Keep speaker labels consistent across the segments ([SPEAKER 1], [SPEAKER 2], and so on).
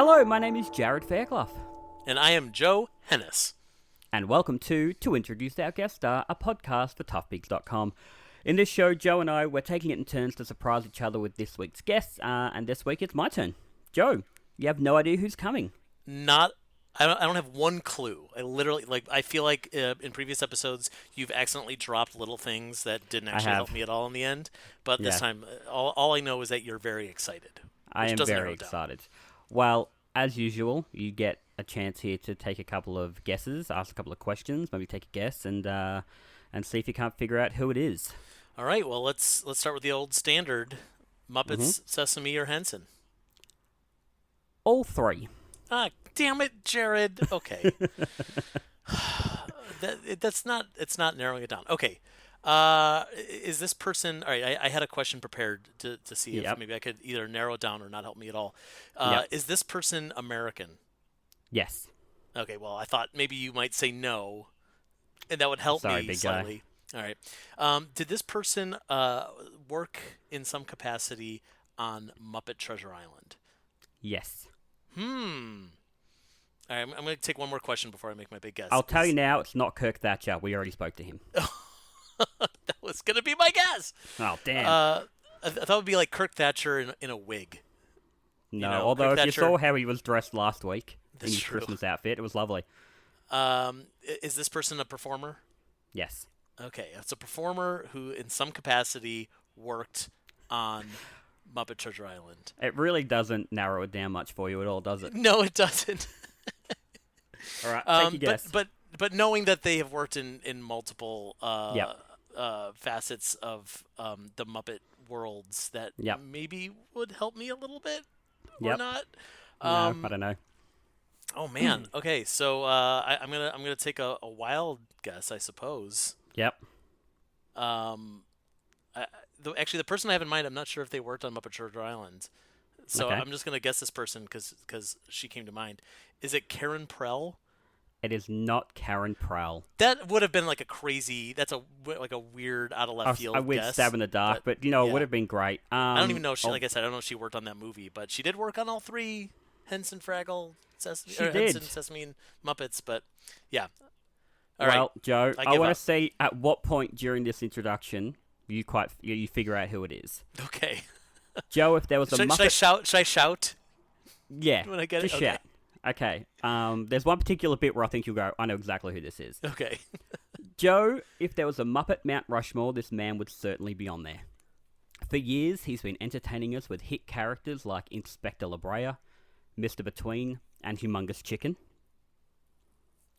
[SPEAKER 1] Hello, my name is Jarrod Fairclough.
[SPEAKER 2] And I am Joe Hennis.
[SPEAKER 1] And welcome to Introduce Our Guest Star, a podcast for toughpigs.com. In this show, Joe and I, we're taking it in turns to surprise each other with this week's guests, and this week it's my turn. Joe, you have no idea who's coming.
[SPEAKER 2] I don't have one clue. I feel like in previous episodes you've accidentally dropped little things that didn't actually help me at all in the end. But this time, all I know is that you're very excited.
[SPEAKER 1] I am very excited. Well, as usual, you get a chance here to take a couple of guesses, ask a couple of questions, maybe take a guess, and see if you can't figure out who it is.
[SPEAKER 2] All right. Well, let's start with the old standard: Muppets, Sesame, or Henson.
[SPEAKER 1] All three.
[SPEAKER 2] Ah, damn it, Jarrod. Okay. It's not narrowing it down. Okay. Is this person... All right, I had a question prepared to see if maybe I could either narrow it down or not help me at all. Is this person American?
[SPEAKER 1] Yes.
[SPEAKER 2] Okay, well, I thought maybe you might say no, and that would help me
[SPEAKER 1] big
[SPEAKER 2] slightly. Guy. All right. Did this person work in some capacity on Muppet Treasure Island?
[SPEAKER 1] Yes.
[SPEAKER 2] All right, I'm going to take one more question before I make my big guess.
[SPEAKER 1] I'll tell you now, it's not Kirk Thatcher. We already spoke to him.
[SPEAKER 2] That was going to be my guess.
[SPEAKER 1] Oh, damn.
[SPEAKER 2] I thought it would be like Kirk Thatcher in a wig.
[SPEAKER 1] No, although if you saw how he was dressed last week in his
[SPEAKER 2] true.
[SPEAKER 1] Christmas outfit, it was lovely.
[SPEAKER 2] Is this person a performer?
[SPEAKER 1] Yes.
[SPEAKER 2] Okay, it's a performer who in some capacity worked on Muppet Treasure Island.
[SPEAKER 1] It really doesn't narrow it down much for you at all, does it?
[SPEAKER 2] No, it doesn't.
[SPEAKER 1] All right, take your guess.
[SPEAKER 2] But knowing that they have worked in multiple facets of the Muppet worlds, that maybe would help me a little bit, or not.
[SPEAKER 1] No, I don't know.
[SPEAKER 2] Oh man. Okay, so I'm gonna take a wild guess, I suppose.
[SPEAKER 1] Yep.
[SPEAKER 2] Actually, the person I have in mind, I'm not sure if they worked on Muppet Treasure Island, so I'm just gonna guess this person because she came to mind. Is it Karen Prell?
[SPEAKER 1] It is not Karen Prell.
[SPEAKER 2] That would have been like a crazy. That's a weird out of left field.
[SPEAKER 1] A weird stab in the dark, but it would have been great.
[SPEAKER 2] I don't even know. Like I said, I don't know if she worked on that movie, but she did work on all three Henson, Fraggle, Henson, Sesame, and Muppets. But yeah. All right,
[SPEAKER 1] Joe, I want to see at what point during this introduction you figure out who it is.
[SPEAKER 2] Okay.
[SPEAKER 1] Joe, if there was a Muppet...
[SPEAKER 2] Should I shout?
[SPEAKER 1] Yeah.
[SPEAKER 2] When I get
[SPEAKER 1] just shout. Okay. There's one particular bit where I think you'll go, I know exactly who this is.
[SPEAKER 2] Okay.
[SPEAKER 1] Joe, if there was a Muppet Mount Rushmore, this man would certainly be on there. For years, he's been entertaining us with hit characters like Inspector La Brea, Mr. Between, and Humongous Chicken.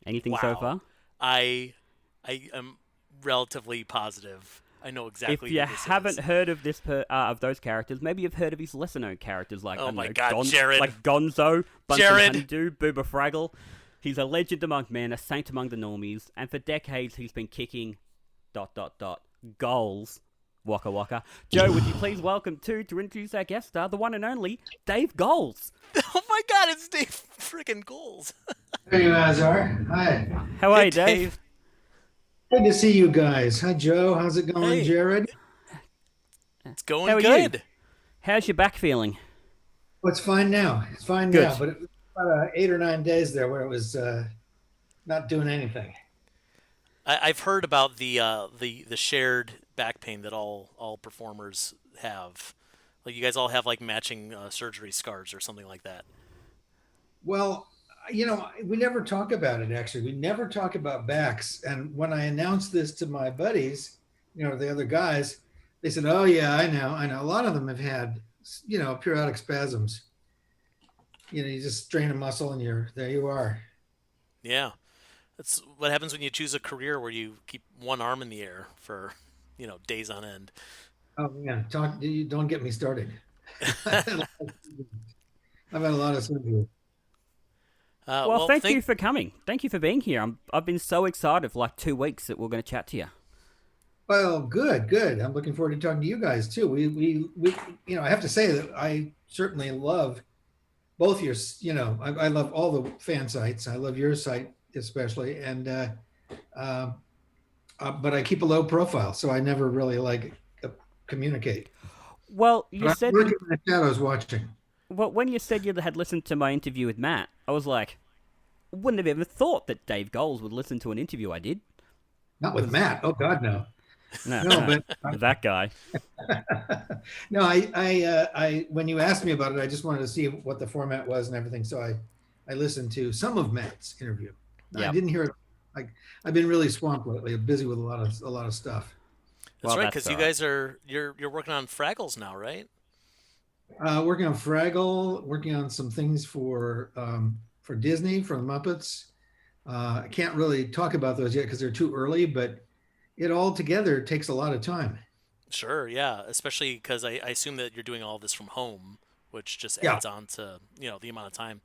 [SPEAKER 1] Anything so far?
[SPEAKER 2] I am relatively positive I know exactly who this is.
[SPEAKER 1] If you haven't heard of of those characters, maybe you've heard of his lesser-known characters like
[SPEAKER 2] Jarrod.
[SPEAKER 1] Like Gonzo, Bunsen Honeydew, Booba Fraggle. He's a legend among men, a saint among the normies, and for decades he's been kicking ... goals. Waka waka. Joe, would you please welcome to introduce our guest star, the one and only Dave Goelz.
[SPEAKER 2] Oh my God, it's Dave freaking Goelz.
[SPEAKER 3] There you guys are. Hi.
[SPEAKER 1] How are you, Dave?
[SPEAKER 3] Good to see you guys. Hi, Joe. How's it going, Jarrod?
[SPEAKER 2] It's going good.
[SPEAKER 1] You? How's your back feeling?
[SPEAKER 3] Well, it's fine now. It's fine now, but it was about 8 or 9 days there where it was not doing anything.
[SPEAKER 2] I've heard about the shared back pain that all performers have. Like you guys all have like matching surgery scars or something like that.
[SPEAKER 3] Well, we never talk about it, actually. We never talk about backs. And when I announced this to my buddies, the other guys, they said, oh, yeah, I know. A lot of them have had, periodic spasms. You just strain a muscle and there you are.
[SPEAKER 2] Yeah. That's what happens when you choose a career where you keep one arm in the air for, days on end.
[SPEAKER 3] Oh, yeah. Don't get me started. I've had a lot of surgery.
[SPEAKER 1] Well, thank you for coming. Thank you for being here. I've been so excited for like 2 weeks that we're going to chat to you.
[SPEAKER 3] Well, good. I'm looking forward to talking to you guys too. We I have to say that I certainly love both your, I love all the fan sites. I love your site especially, and but I keep a low profile, so I never really communicate.
[SPEAKER 1] Well, you said
[SPEAKER 3] I'm working in the shadows watching.
[SPEAKER 1] Well, when you said you had listened to my interview with Matt, I was like, wouldn't have ever thought that Dave Goelz would listen to an interview I did.
[SPEAKER 3] Not with Matt. Oh God, no.
[SPEAKER 1] No, but that guy.
[SPEAKER 3] No, I when you asked me about it, I just wanted to see what the format was and everything. So I listened to some of Matt's interview. I didn't hear it. I've been really swamped lately. I'm busy with a lot of stuff.
[SPEAKER 2] That's right, because you guys you're working on Fraggles now, right?
[SPEAKER 3] Working on Fraggle, working on some things for Disney, for the Muppets. I can't really talk about those yet because they're too early, but it all together takes a lot of time.
[SPEAKER 2] Sure, yeah, especially because I assume that you're doing all this from home, which just adds on to the amount of time.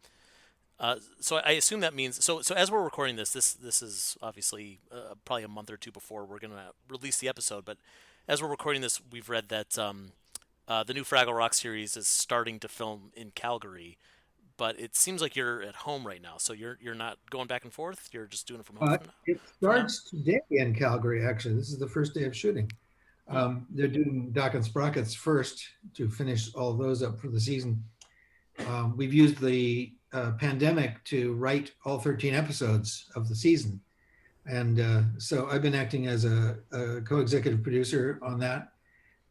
[SPEAKER 2] So I assume that means so as we're recording this is obviously probably a month or two before we're gonna release the episode, but as we're recording this, we've read that the new Fraggle Rock series is starting to film in Calgary, but it seems like you're at home right now, so you're not going back and forth. You're just doing it from home.
[SPEAKER 3] It starts today in Calgary. Actually, this is the first day of shooting. They're doing Doc and Sprockets first to finish all those up for the season. We've used the pandemic to write all 13 episodes of the season, and so I've been acting as a co-executive producer on that,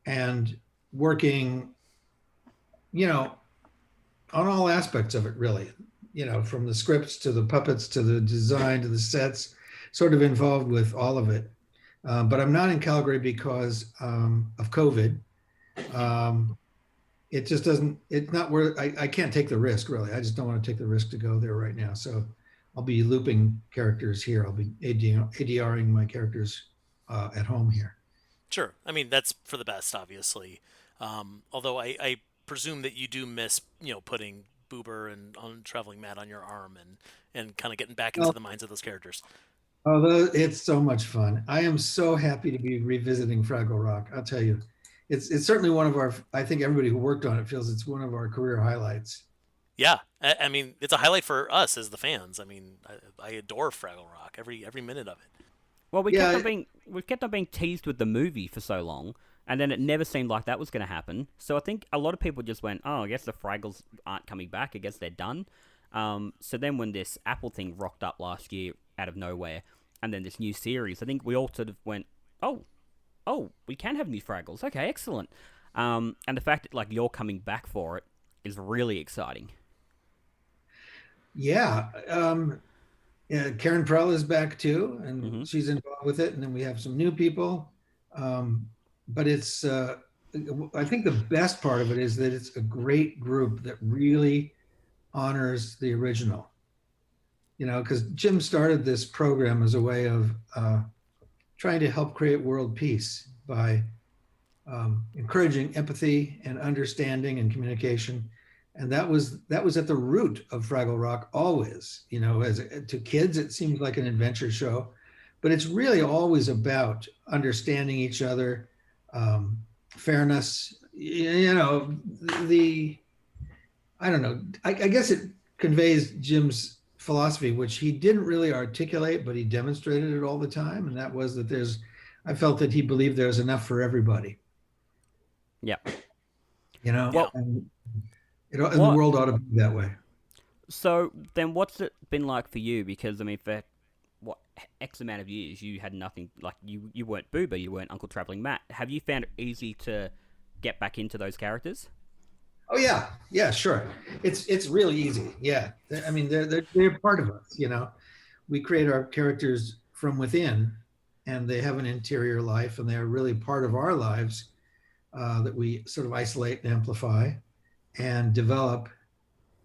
[SPEAKER 3] and working, on all aspects of it, really, from the scripts to the puppets to the design to the sets, sort of involved with all of it. But I'm not in Calgary because of COVID. It just it's not where I can't take the risk, really. I just don't want to take the risk to go there right now. So I'll be looping characters here. I'll be ADRing my characters at home here.
[SPEAKER 2] Sure. I mean, that's for the best, obviously. Although I presume that you do miss, putting Boober and on Traveling Matt on your arm and kind of getting back into the minds of those characters.
[SPEAKER 3] Oh, it's so much fun. I am so happy to be revisiting Fraggle Rock. I'll tell you, it's certainly one of our, I think everybody who worked on it feels it's one of our career highlights.
[SPEAKER 2] Yeah. I mean, it's a highlight for us as the fans. I mean, I adore Fraggle Rock, every minute of it.
[SPEAKER 1] Well, we kept on being teased with the movie for so long, and then it never seemed like that was going to happen. So I think a lot of people just went, oh, I guess the Fraggles aren't coming back. I guess they're done. So then when this Apple thing rocked up last year out of nowhere, and then this new series, I think we all sort of went, oh, we can have new Fraggles. Okay, excellent. And the fact that you're coming back for it is really exciting.
[SPEAKER 3] Yeah. Karen Prell is back too, and she's involved with it. And then we have some new people. But it's, I think the best part of it is that it's a great group that really honors the original. Because Jim started this program as a way of trying to help create world peace by encouraging empathy and understanding and communication. And that was at the root of Fraggle Rock always. To kids, it seemed like an adventure show, but it's really always about understanding each other, fairness. I don't know. I guess it conveys Jim's philosophy, which he didn't really articulate, but he demonstrated it all the time. And that was that I felt that he believed there's enough for everybody.
[SPEAKER 1] Yeah.
[SPEAKER 3] And the world ought to be that way.
[SPEAKER 1] So then what's it been like for you? Because, I mean, for X amount of years, you had nothing, you weren't Boober, you weren't Uncle Traveling Matt. Have you found it easy to get back into those characters?
[SPEAKER 3] Oh, yeah. Yeah, sure. It's really easy. Yeah. I mean, they're part of us, We create our characters from within, and they have an interior life, and they're really part of our lives that we sort of isolate and amplify and develop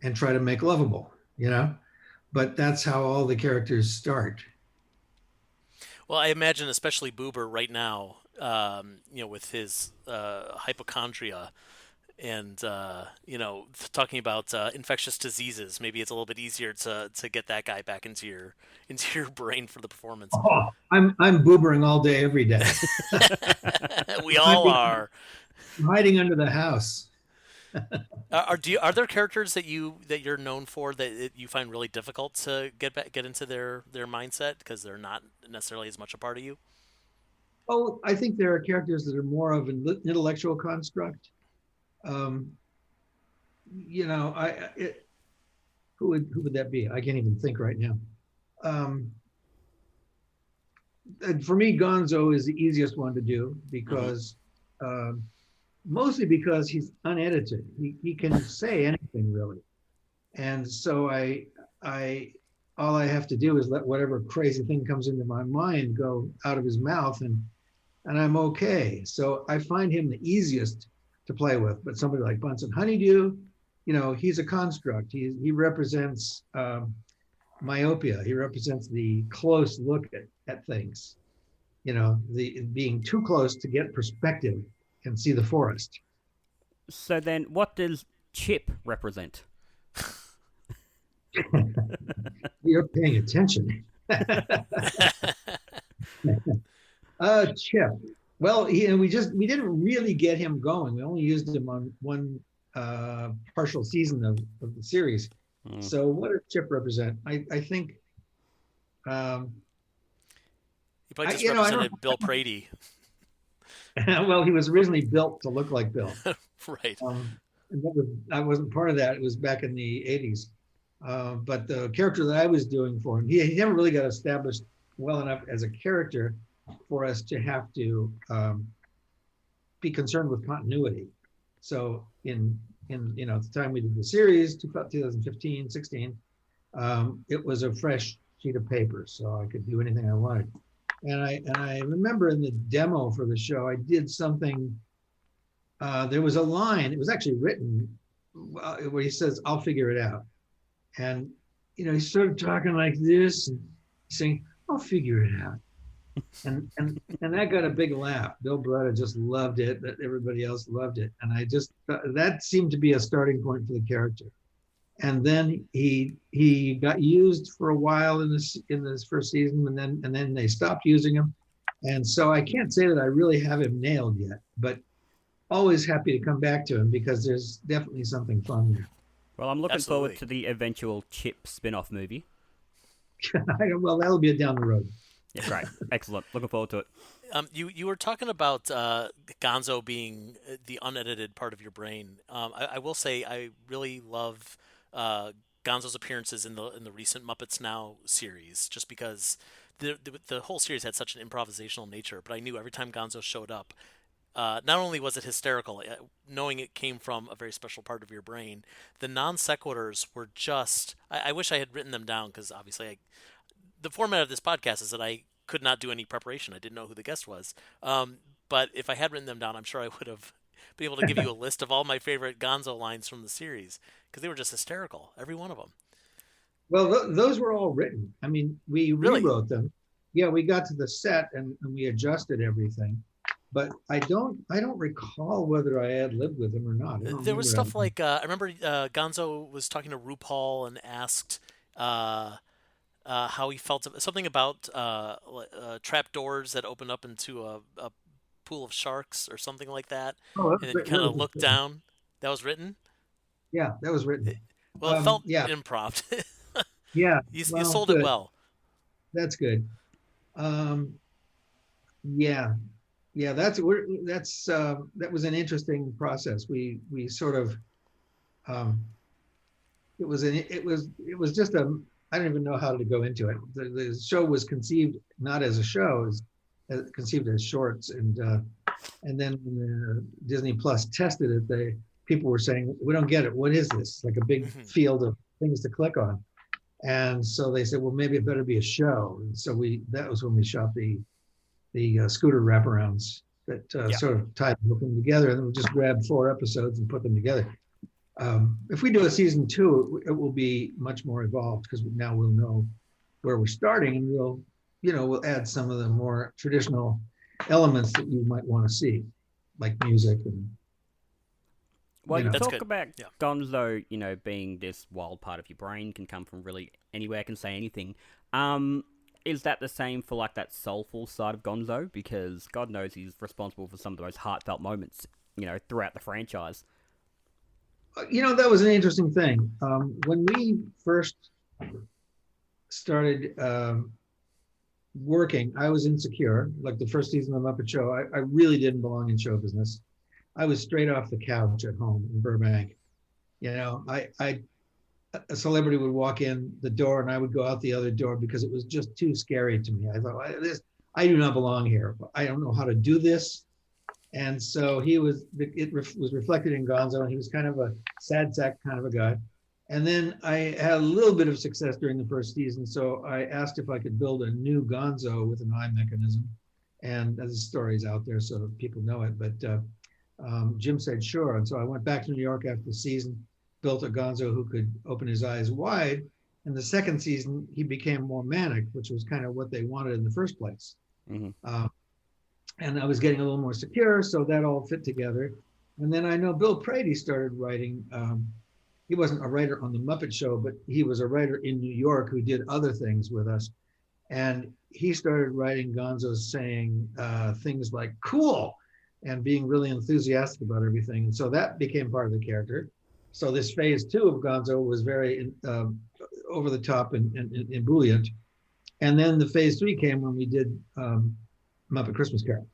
[SPEAKER 3] and try to make lovable, but that's how all the characters start.
[SPEAKER 2] Well, I imagine especially Boober right now, with his hypochondria and, talking about infectious diseases, maybe it's a little bit easier to get that guy back into your brain for the performance.
[SPEAKER 3] Oh, I'm Boobering all day, every day.
[SPEAKER 2] We all are.
[SPEAKER 3] I'm hiding under the house.
[SPEAKER 2] Are there characters that you're known for that you find really difficult to get into their mindset because they're not necessarily as much a part of you?
[SPEAKER 3] Oh, I think there are characters that are more of an intellectual construct. who would that be? I can't even think right now. For me, Gonzo is the easiest one to do because, mostly because he's unedited. He can say anything really, and so all I have to do is let whatever crazy thing comes into my mind go out of his mouth, and I'm okay. So I find him the easiest to play with. But somebody like Bunsen Honeydew, he's a construct. He represents myopia. He represents the close look at things, the being too close to get perspective and see the forest.
[SPEAKER 1] So then what does Chip represent?
[SPEAKER 3] You're paying attention. Chip. Well, we didn't really get him going. We only used him on one partial season of the series. So what does Chip represent? I think
[SPEAKER 2] he probably just represented Bill Prady.
[SPEAKER 3] Well, he was originally built to look like Bill.
[SPEAKER 2] Right.
[SPEAKER 3] I wasn't part of that. It was back in the 80s. But the character that I was doing for him, he never really got established well enough as a character for us to have to be concerned with continuity. So in the time we did the series, 2015, 16, it was a fresh sheet of paper, so I could do anything I wanted. And I remember in the demo for the show, I did something. There was a line. It was actually written where he says, "I'll figure it out." And he started talking like this and saying, "I'll figure it out." And that got a big laugh. Bill Beretta just loved it. That everybody else loved it, and I just that seemed to be a starting point for the character. And then he got used for a while in this first season, and then they stopped using him. And so I can't say that I really have him nailed yet, but always happy to come back to him because there's definitely something fun there.
[SPEAKER 1] Well, I'm looking forward to the eventual Chip spin-off movie.
[SPEAKER 3] Well, that'll be down the road.
[SPEAKER 1] Yeah, great. Excellent. Looking forward to it.
[SPEAKER 2] You were talking about Gonzo being the unedited part of your brain. I will say I really love Gonzo's appearances in the recent Muppets Now series, just because the whole series had such an improvisational nature. But I knew every time Gonzo showed up, not only was it hysterical, knowing it came from a very special part of your brain, the non sequiturs were just. I wish I had written them down because obviously the format of this podcast is that I could not do any preparation. I didn't know who the guest was. But if I had written them down, I'm sure I would have been able to give you a list of all my favorite Gonzo lines from the series because they were just hysterical, every one of them.
[SPEAKER 3] Well, those were all written. I mean, we rewrote them. Yeah, we got to the set and we adjusted everything. But I don't recall whether I ad-libbed with him or not.
[SPEAKER 2] There was stuff like, I remember Gonzo was talking to RuPaul and asked how he felt, something about trap doors that open up into a pool of sharks or something like that. And then you kind of looked down. That was written?
[SPEAKER 3] Yeah, that was written.
[SPEAKER 2] Well, it felt improv.
[SPEAKER 3] Yeah.
[SPEAKER 2] You sold it well.
[SPEAKER 3] That's good. Yeah, that was an interesting process. We sort of it was just I don't even know how to go into it. The show was conceived not as a show, as conceived as shorts, and then when Disney Plus tested it, people were saying, "We don't get it. What is this?" Like a big field of things to click on, and so they said, "Well, maybe it better be a show." And so that was when we shot the scooter wraparounds that sort of tied the whole thing together, and then we just grabbed 4 episodes and put them together. If we do a season 2, it will be much more evolved because now we'll know where we're starting, and we'll add some of the more traditional elements that you might want to see, like music and.
[SPEAKER 1] Well, you talk about Gonzo, being this wild part of your brain, can come from really anywhere, can say anything. Is that the same for like that soulful side of Gonzo? Because God knows he's responsible for some of the most heartfelt moments, throughout the franchise.
[SPEAKER 3] That was an interesting thing. When we first started working, I was insecure. Like the first season of the Muppet Show, I really didn't belong in show business. I was straight off the couch at home in Burbank, A celebrity would walk in the door and I would go out the other door because it was just too scary to me. I thought, I do not belong here. I don't know how to do this. And so was reflected in Gonzo, and he was kind of a sad sack kind of a guy. And then I had a little bit of success during the first season. So I asked if I could build a new Gonzo with an eye mechanism. And the story's out there so people know it. But Jim said, sure. And so I went back to New York after the season, built a Gonzo who could open his eyes wide. In the second season, he became more manic, which was kind of what they wanted in the first place. Mm-hmm. And I was getting a little more secure, so that all fit together. And then I know Bill Prady started writing. He wasn't a writer on the Muppet Show, but he was a writer in New York who did other things with us. And he started writing Gonzo saying things like cool and being really enthusiastic about everything. And so that became part of the character. So this phase 2 of Gonzo was very over the top and ebullient. And then the phase 3 came when we did Muppet Christmas Carol.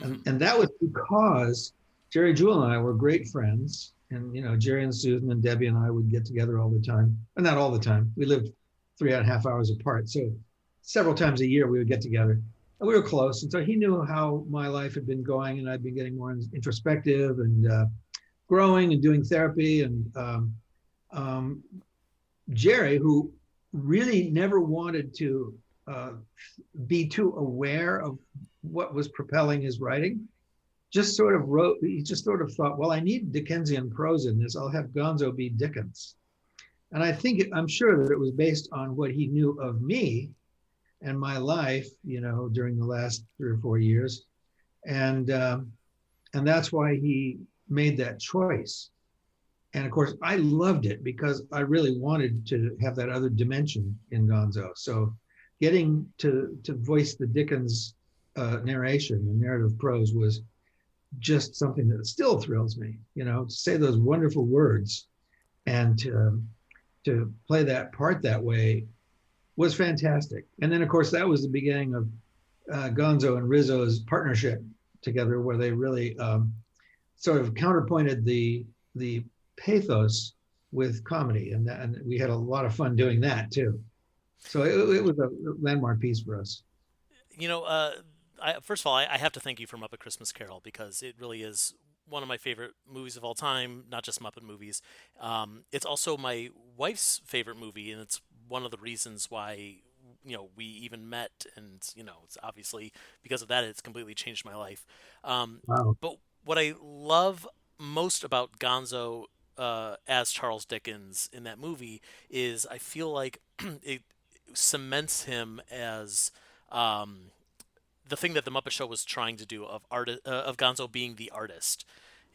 [SPEAKER 3] And that was because Jerry Jewell and I were great friends. And, Jerry and Susan and Debbie and I would get together all the time. And not all the time. We lived 3.5 hours apart. So several times a year we would get together. And we were close. And so he knew how my life had been going. And I'd been getting more introspective and growing and doing therapy. And Jerry, who really never wanted to be too aware of what was propelling his writing, he just sort of thought, well, I need Dickensian prose in this. I'll have Gonzo be Dickens. And I'm sure that it was based on what he knew of me and my life, during the last 3 or 4 years. And that's why he made that choice. And of course, I loved it because I really wanted to have that other dimension in Gonzo. So getting to voice the Dickens narration and narrative prose was just something that still thrills me, to say those wonderful words and to play that part that way was fantastic. And then of course, that was the beginning of Gonzo and Rizzo's partnership together, where they really sort of counterpointed the pathos with comedy. And we had a lot of fun doing that too. So it was a landmark piece for us.
[SPEAKER 2] First of all, I have to thank you for Muppet Christmas Carol, because it really is one of my favorite movies of all time, not just Muppet movies. It's also my wife's favorite movie, and it's one of the reasons why we even met. And it's obviously because of that, it's completely changed my life.
[SPEAKER 3] Wow.
[SPEAKER 2] But what I love most about Gonzo as Charles Dickens in that movie is I feel like it cements him as the thing that the Muppet Show was trying to do of Gonzo being the artist.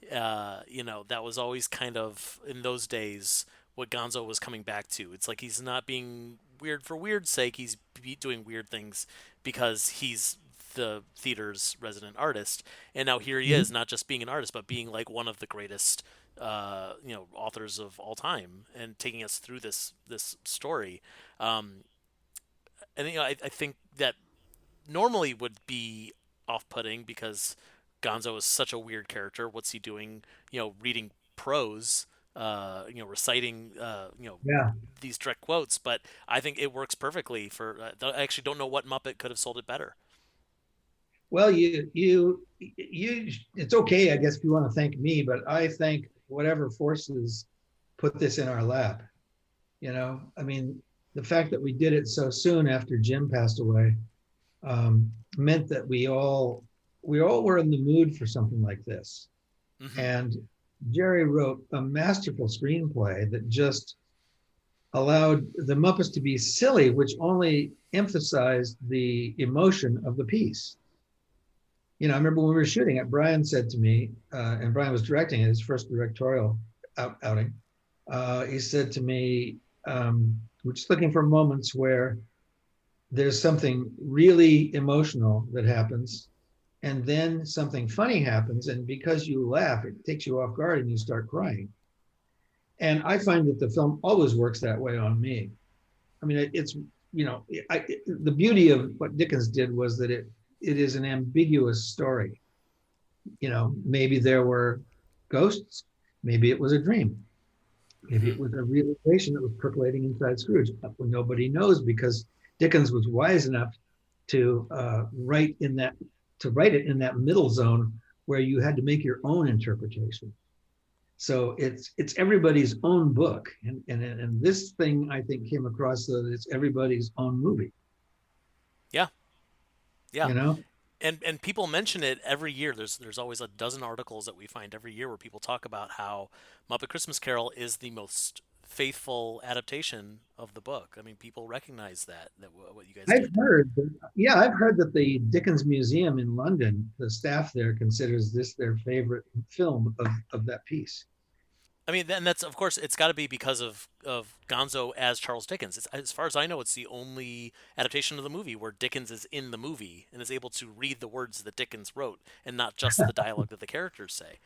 [SPEAKER 2] That was always kind of, in those days, what Gonzo was coming back to. It's like he's not being weird for weird's sake. He's doing weird things because he's the theater's resident artist. And now here he is, not just being an artist, but being like one of the greatest authors of all time, and taking us through this story. And I think that normally would be off-putting because Gonzo is such a weird character. What's he doing? Reading prose, reciting, these direct quotes. But I think it works perfectly for. I actually don't know what Muppet could have sold it better.
[SPEAKER 3] Well, it's okay, I guess, if you want to thank me, but I thank whatever forces put this in our lap. The fact that we did it so soon after Jim passed away meant that we all were in the mood for something like this. Mm-hmm. And Jerry wrote a masterful screenplay that just allowed the Muppets to be silly, which only emphasized the emotion of the piece. I remember when we were shooting it, Brian said to me, and Brian was directing it, his first directorial outing. He said to me, we're just looking for moments where there's something really emotional that happens, and then something funny happens, and because you laugh, it takes you off guard and you start crying. And I find that the film always works that way on me. It's, the beauty of what Dickens did was that it is an ambiguous story. Maybe there were ghosts, maybe it was a dream. Maybe it was a realization that was percolating inside Scrooge. Nobody knows, because Dickens was wise enough to write it in that middle zone where you had to make your own interpretation. So it's everybody's own book, and this thing, I think, came across so that it's everybody's own movie.
[SPEAKER 2] Yeah.
[SPEAKER 3] You know?
[SPEAKER 2] And people mention it every year. There's always a dozen articles that we find every year where people talk about how Muppet Christmas Carol is the most faithful adaptation of the book. I mean, people recognize that what you guys did.
[SPEAKER 3] I've heard that the Dickens Museum in London, the staff there considers this their favorite film of that piece.
[SPEAKER 2] I mean, and that's, of course, it's got to be because of Gonzo as Charles Dickens. As far as I know, it's the only adaptation of the movie where Dickens is in the movie and is able to read the words that Dickens wrote and not just the dialogue that the characters say.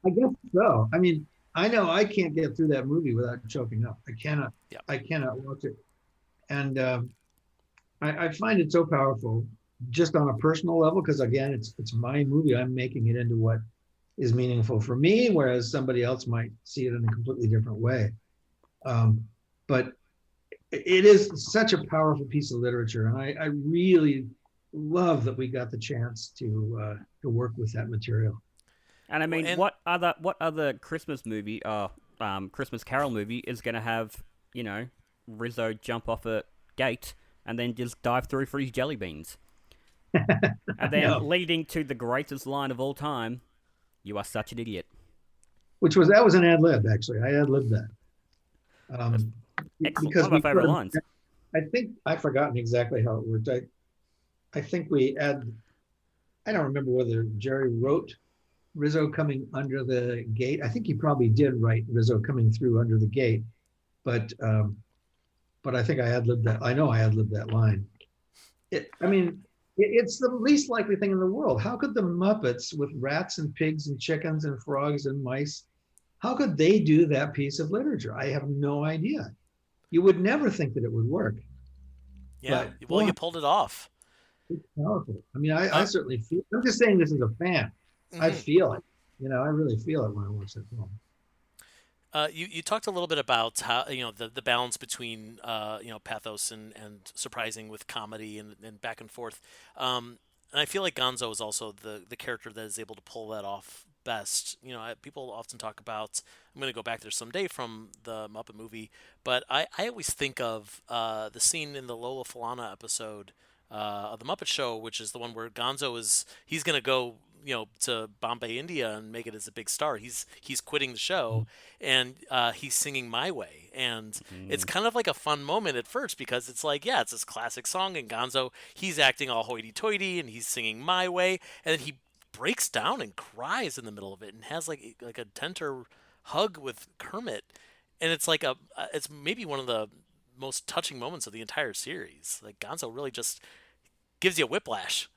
[SPEAKER 3] I guess so. I mean, I know I can't get through that movie without choking up. I cannot. Yeah. I cannot watch it, and I find it so powerful, just on a personal level, because again, it's my movie. I'm making it into what is meaningful for me, whereas somebody else might see it in a completely different way. But it is such a powerful piece of literature, and I really love that we got the chance to work with that material.
[SPEAKER 1] And I mean, what other Christmas movie, Christmas Carol movie is going to have, Rizzo jump off a gate and then just dive through for his jelly beans, and then leading to the greatest line of all time. You are such an idiot.
[SPEAKER 3] That was an ad lib, actually. I ad libbed that.
[SPEAKER 1] Because one of my favorite lines.
[SPEAKER 3] I think I've forgotten exactly how it worked. I think I don't remember whether Jerry wrote Rizzo coming under the gate. I think he probably did write Rizzo coming through under the gate, but I think I ad libbed that. I know I ad libbed that line. It's the least likely thing in the world. How could the Muppets, with rats and pigs and chickens and frogs and mice, how could they do that piece of literature? I have no idea. You would never think that it would work.
[SPEAKER 2] Yeah, well, you pulled it off.
[SPEAKER 3] It's powerful. I mean, I certainly feel, I'm just saying this as a fan. Mm-hmm. I feel it. I really feel it when I watch that film.
[SPEAKER 2] You talked a little bit about how the balance between pathos and surprising with comedy and back and forth, and I feel like Gonzo is also the character that is able to pull that off best. People often talk about, I'm going to go back there someday from the Muppet movie, but I always think of the scene in the Lola Falana episode of the Muppet Show, which is the one where Gonzo he's going to go to Bombay, India, and make it as a big star. He's quitting the show, and he's singing My Way, and it's kind of like a fun moment at first, because it's like, it's this classic song, and Gonzo, he's acting all hoity-toity, and he's singing My Way, and then he breaks down and cries in the middle of it, and has like a tender hug with Kermit, and it's like it's maybe one of the most touching moments of the entire series. Like, Gonzo really just gives you a whiplash.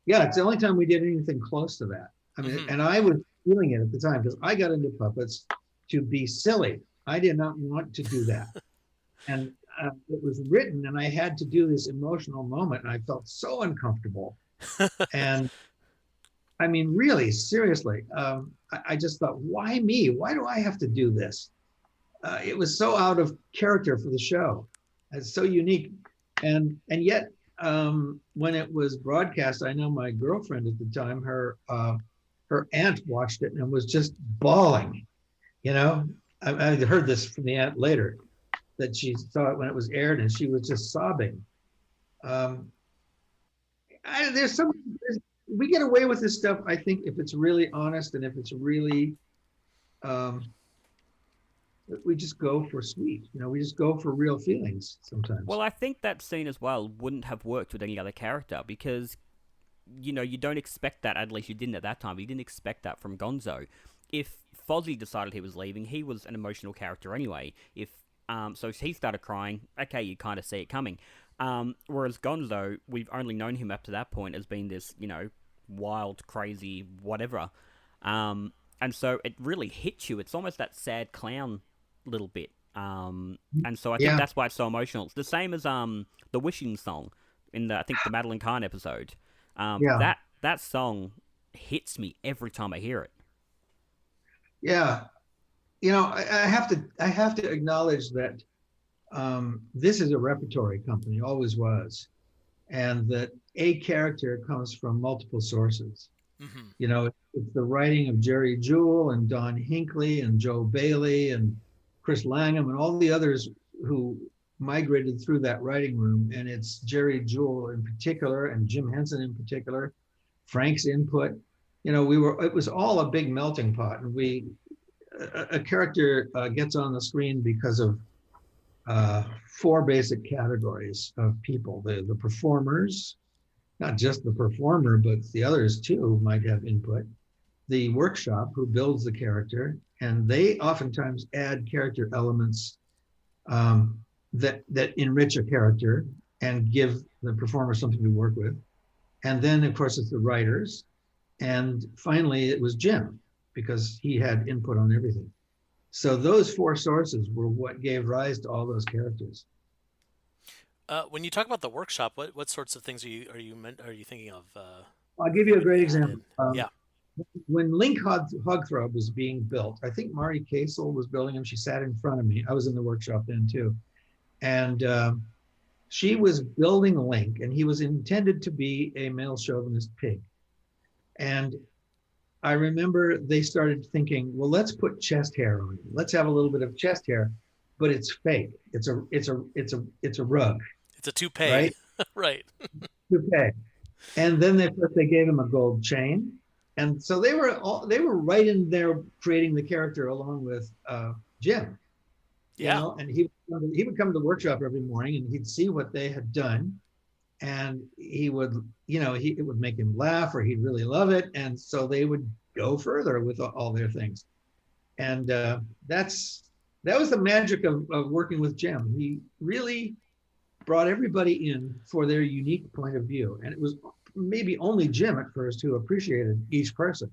[SPEAKER 3] Yeah, it's the only time we did anything close to that. I mean, and I was feeling it at the time, because I got into puppets to be silly. I did not want to do that. And it was written, and I had to do this emotional moment, and I felt so uncomfortable. And I mean, really, seriously, I just thought, why me? Why do I have to do this? It was so out of character for the show. It's so unique. And yet, when it was broadcast, I know my girlfriend at the time, her aunt watched it and was just bawling. I heard this from the aunt later, that she saw it when it was aired and she was just sobbing. We get away with this stuff, I think, if it's really honest, and if it's really, we just go for sweet. We just go for real feelings sometimes.
[SPEAKER 1] Well, I think that scene as well wouldn't have worked with any other character, because, you don't expect that, at least you didn't at that time, you didn't expect that from Gonzo. If Fozzie decided he was leaving, he was an emotional character anyway. So he started crying, okay, you kind of see it coming. Whereas Gonzo, we've only known him up to that point as being this, wild, crazy, whatever. And so it really hits you. It's almost that sad clown little bit. And so I think that's why it's so emotional. It's the same as the Wishing song in I think the Madeline Kahn episode. That song hits me every time I hear it.
[SPEAKER 3] Yeah. I have to acknowledge that this is a repertory company, always was, and that a character comes from multiple sources.
[SPEAKER 2] Mm-hmm.
[SPEAKER 3] It's the writing of Jerry Jewell and Don Hinckley and Joe Bailey and Chris Langham and all the others who migrated through that writing room. And it's Jerry Jewell in particular and Jim Henson in particular, Frank's input. It was all a big melting pot. And a character gets on the screen because of four basic categories of people: the performers, not just the performer, but the others too might have input; the workshop, who builds the character, and they oftentimes add character elements that enrich a character and give the performer something to work with. And then, of course, it's the writers. And finally, it was Jim, because he had input on everything. So those four sources were what gave rise to all those characters.
[SPEAKER 2] When you talk about the workshop, what sorts of things are you thinking of?
[SPEAKER 3] I'll give you a great example.
[SPEAKER 2] Yeah.
[SPEAKER 3] When Link Hogthrob was being built, I think Mari Kasel was building him. She sat in front of me. I was in the workshop then too. And she was building Link, and he was intended to be a male chauvinist pig. And I remember they started thinking, well, let's put chest hair on him. Let's have a little bit of chest hair, but it's fake. It's a rug.
[SPEAKER 2] It's a toupee,
[SPEAKER 3] right?
[SPEAKER 2] Right.
[SPEAKER 3] Toupee. And then they gave him a gold chain, and so they were right in there creating the character along with Jim.
[SPEAKER 2] Yeah.
[SPEAKER 3] And he would come to the workshop every morning, and he'd see what they had done, and it would make him laugh, or he'd really love it, and so they would go further with all their things. And that was the magic of working with Jim. He really brought everybody in for their unique point of view, and it was maybe only Jim at first who appreciated each person.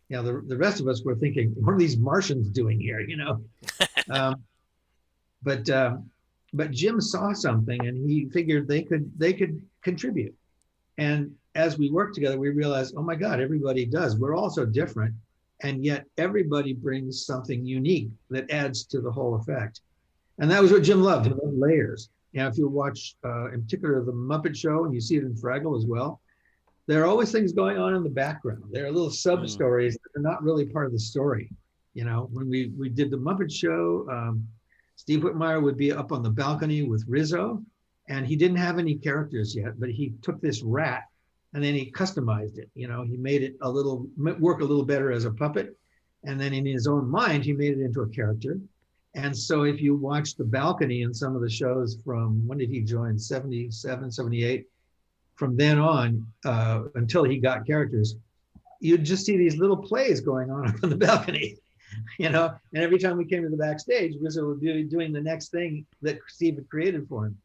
[SPEAKER 3] The rest of us were thinking, what are these Martians doing here? But Jim saw something, and he figured they could contribute. And as we worked together, we realized, oh my God, everybody does. We're all so different, and yet everybody brings something unique that adds to the whole effect. And that was what Jim loved. He loved layers. If you watch, in particular, the Muppet Show, and you see it in Fraggle as well, there are always things going on in the background. There are little sub-stories that are not really part of the story. When we did the Muppet Show, Steve Whitmire would be up on the balcony with Rizzo, and he didn't have any characters yet, but he took this rat and then he customized it. He made it work a little better as a puppet. And then in his own mind, he made it into a character. And so if you watch the balcony in some of the shows from, when did he join? 77, 78. From then on, until he got characters, you'd just see these little plays going on the balcony. And every time we came to the backstage, Rizzo would be doing the next thing that Steve had created for him.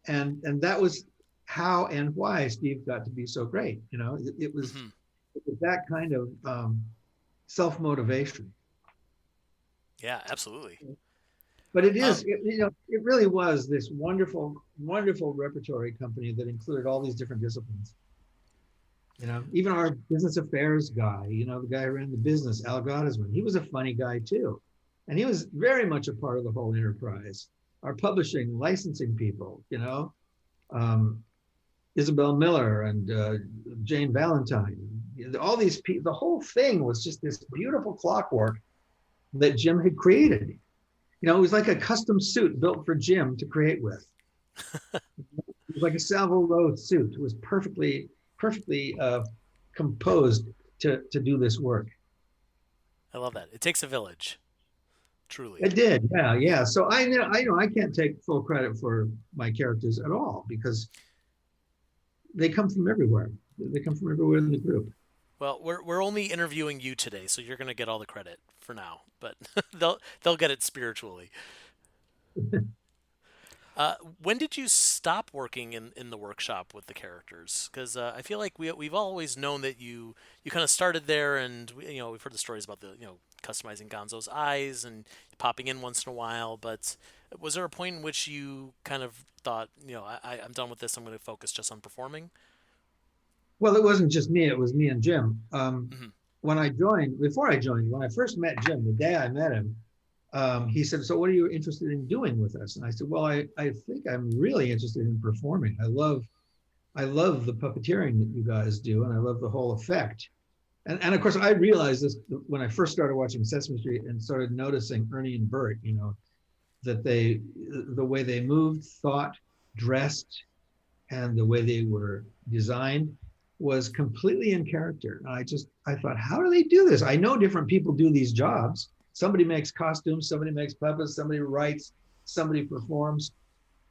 [SPEAKER 3] And that was how and why Steve got to be so great. It was that kind of self-motivation.
[SPEAKER 2] Yeah, absolutely.
[SPEAKER 3] But it is, it really was this wonderful, wonderful repertory company that included all these different disciplines. Even our business affairs guy, the guy who ran the business, Al Gottesman, he was a funny guy too. And he was very much a part of the whole enterprise. Our publishing, licensing people, Isabel Miller and Jane Valentine, all these people, the whole thing was just this beautiful clockwork that Jim had created. It was like a custom suit built for Jim to create with. It was like a Savile Row suit. It was perfectly composed to do this work.
[SPEAKER 2] I love that. It takes a village, truly.
[SPEAKER 3] It did, yeah. So I can't take full credit for my characters at all, because they come from everywhere. They come from everywhere in the group.
[SPEAKER 2] Well, we're only interviewing you today, so you're going to get all the credit for now, but they'll get it spiritually. When did you stop working in the workshop with the characters? Because I feel like we've always known that you kind of started there, and we've heard the stories about the customizing Gonzo's eyes and popping in once in a while. But was there a point in which you kind of thought, I'm done with this, I'm going to focus just on performing?
[SPEAKER 3] Well, it wasn't just me; it was me and Jim. before I joined, when I first met Jim, the day I met him, he said, "So what are you interested in doing with us?" And I said, "Well, I think I'm really interested in performing. I love the puppeteering that you guys do, and I love the whole effect." And of course, I realized this when I first started watching Sesame Street and started noticing Ernie and Bert, that the way they moved, thought, dressed, and the way they were designed was completely in character. And I thought, how do they do this? I know different people do these jobs. Somebody makes costumes, somebody makes puppets, somebody writes, somebody performs,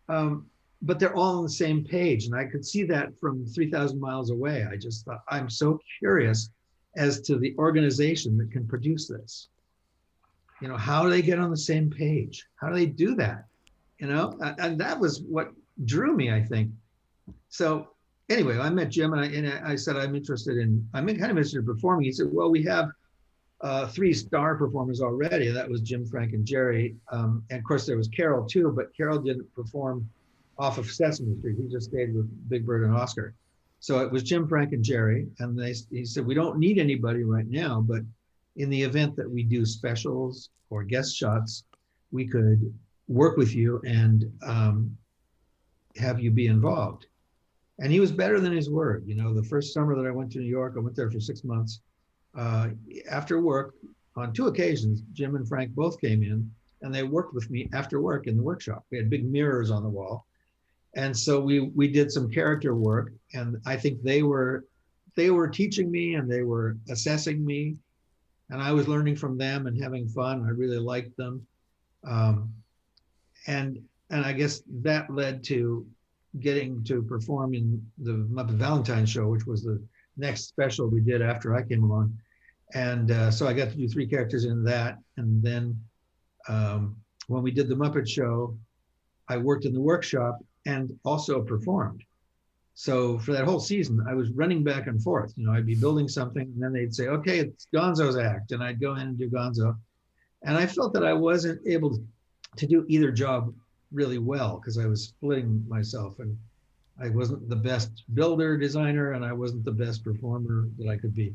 [SPEAKER 3] but they're all on the same page. And I could see that from 3,000 miles away. I just thought, I'm so curious as to the organization that can produce this. How do they get on the same page? How do they do that? And that was what drew me, I think. So anyway, I met Jim and I said, I'm kind of interested in performing. He said, well, we have 3 star performers already. That was Jim, Frank, and Jerry. And of course there was Carol too, but Carol didn't perform off of Sesame Street. He just stayed with Big Bird and Oscar. So it was Jim, Frank, and Jerry. And he said, we don't need anybody right now, but in the event that we do specials or guest shots, we could work with you and have you be involved. And he was better than his word. The first summer that I went to New York, I went there for 6 months. After work, on 2 occasions, Jim and Frank both came in and they worked with me after work in the workshop. We had big mirrors on the wall. And so we did some character work, and I think they were teaching me and they were assessing me, and I was learning from them and having fun. I really liked them. And I guess that led to getting to perform in the Muppet Valentine show, which was the next special we did after I came along. And so I got to do 3 characters in that. And then when we did the Muppet show, I worked in the workshop and also performed. So for that whole season, I was running back and forth. I'd be building something and then they'd say, okay, it's Gonzo's act. And I'd go in and do Gonzo. And I felt that I wasn't able to do either job really well because I was splitting myself, and I wasn't the best builder, designer, and I wasn't the best performer that I could be.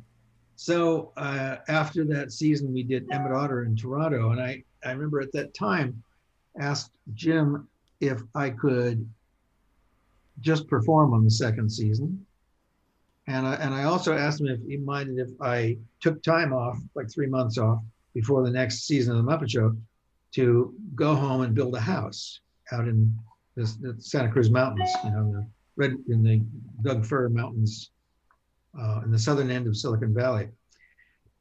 [SPEAKER 3] So after that season, we did Emmett Otter in Toronto. And I remember at that time asked Jim if I could just perform on the second season. And I also asked him if he minded if I took time off, like 3 months off before the next season of the Muppet Show, to go home and build a house out in the Santa Cruz Mountains, in the Doug Fir Mountains, in the southern end of Silicon Valley.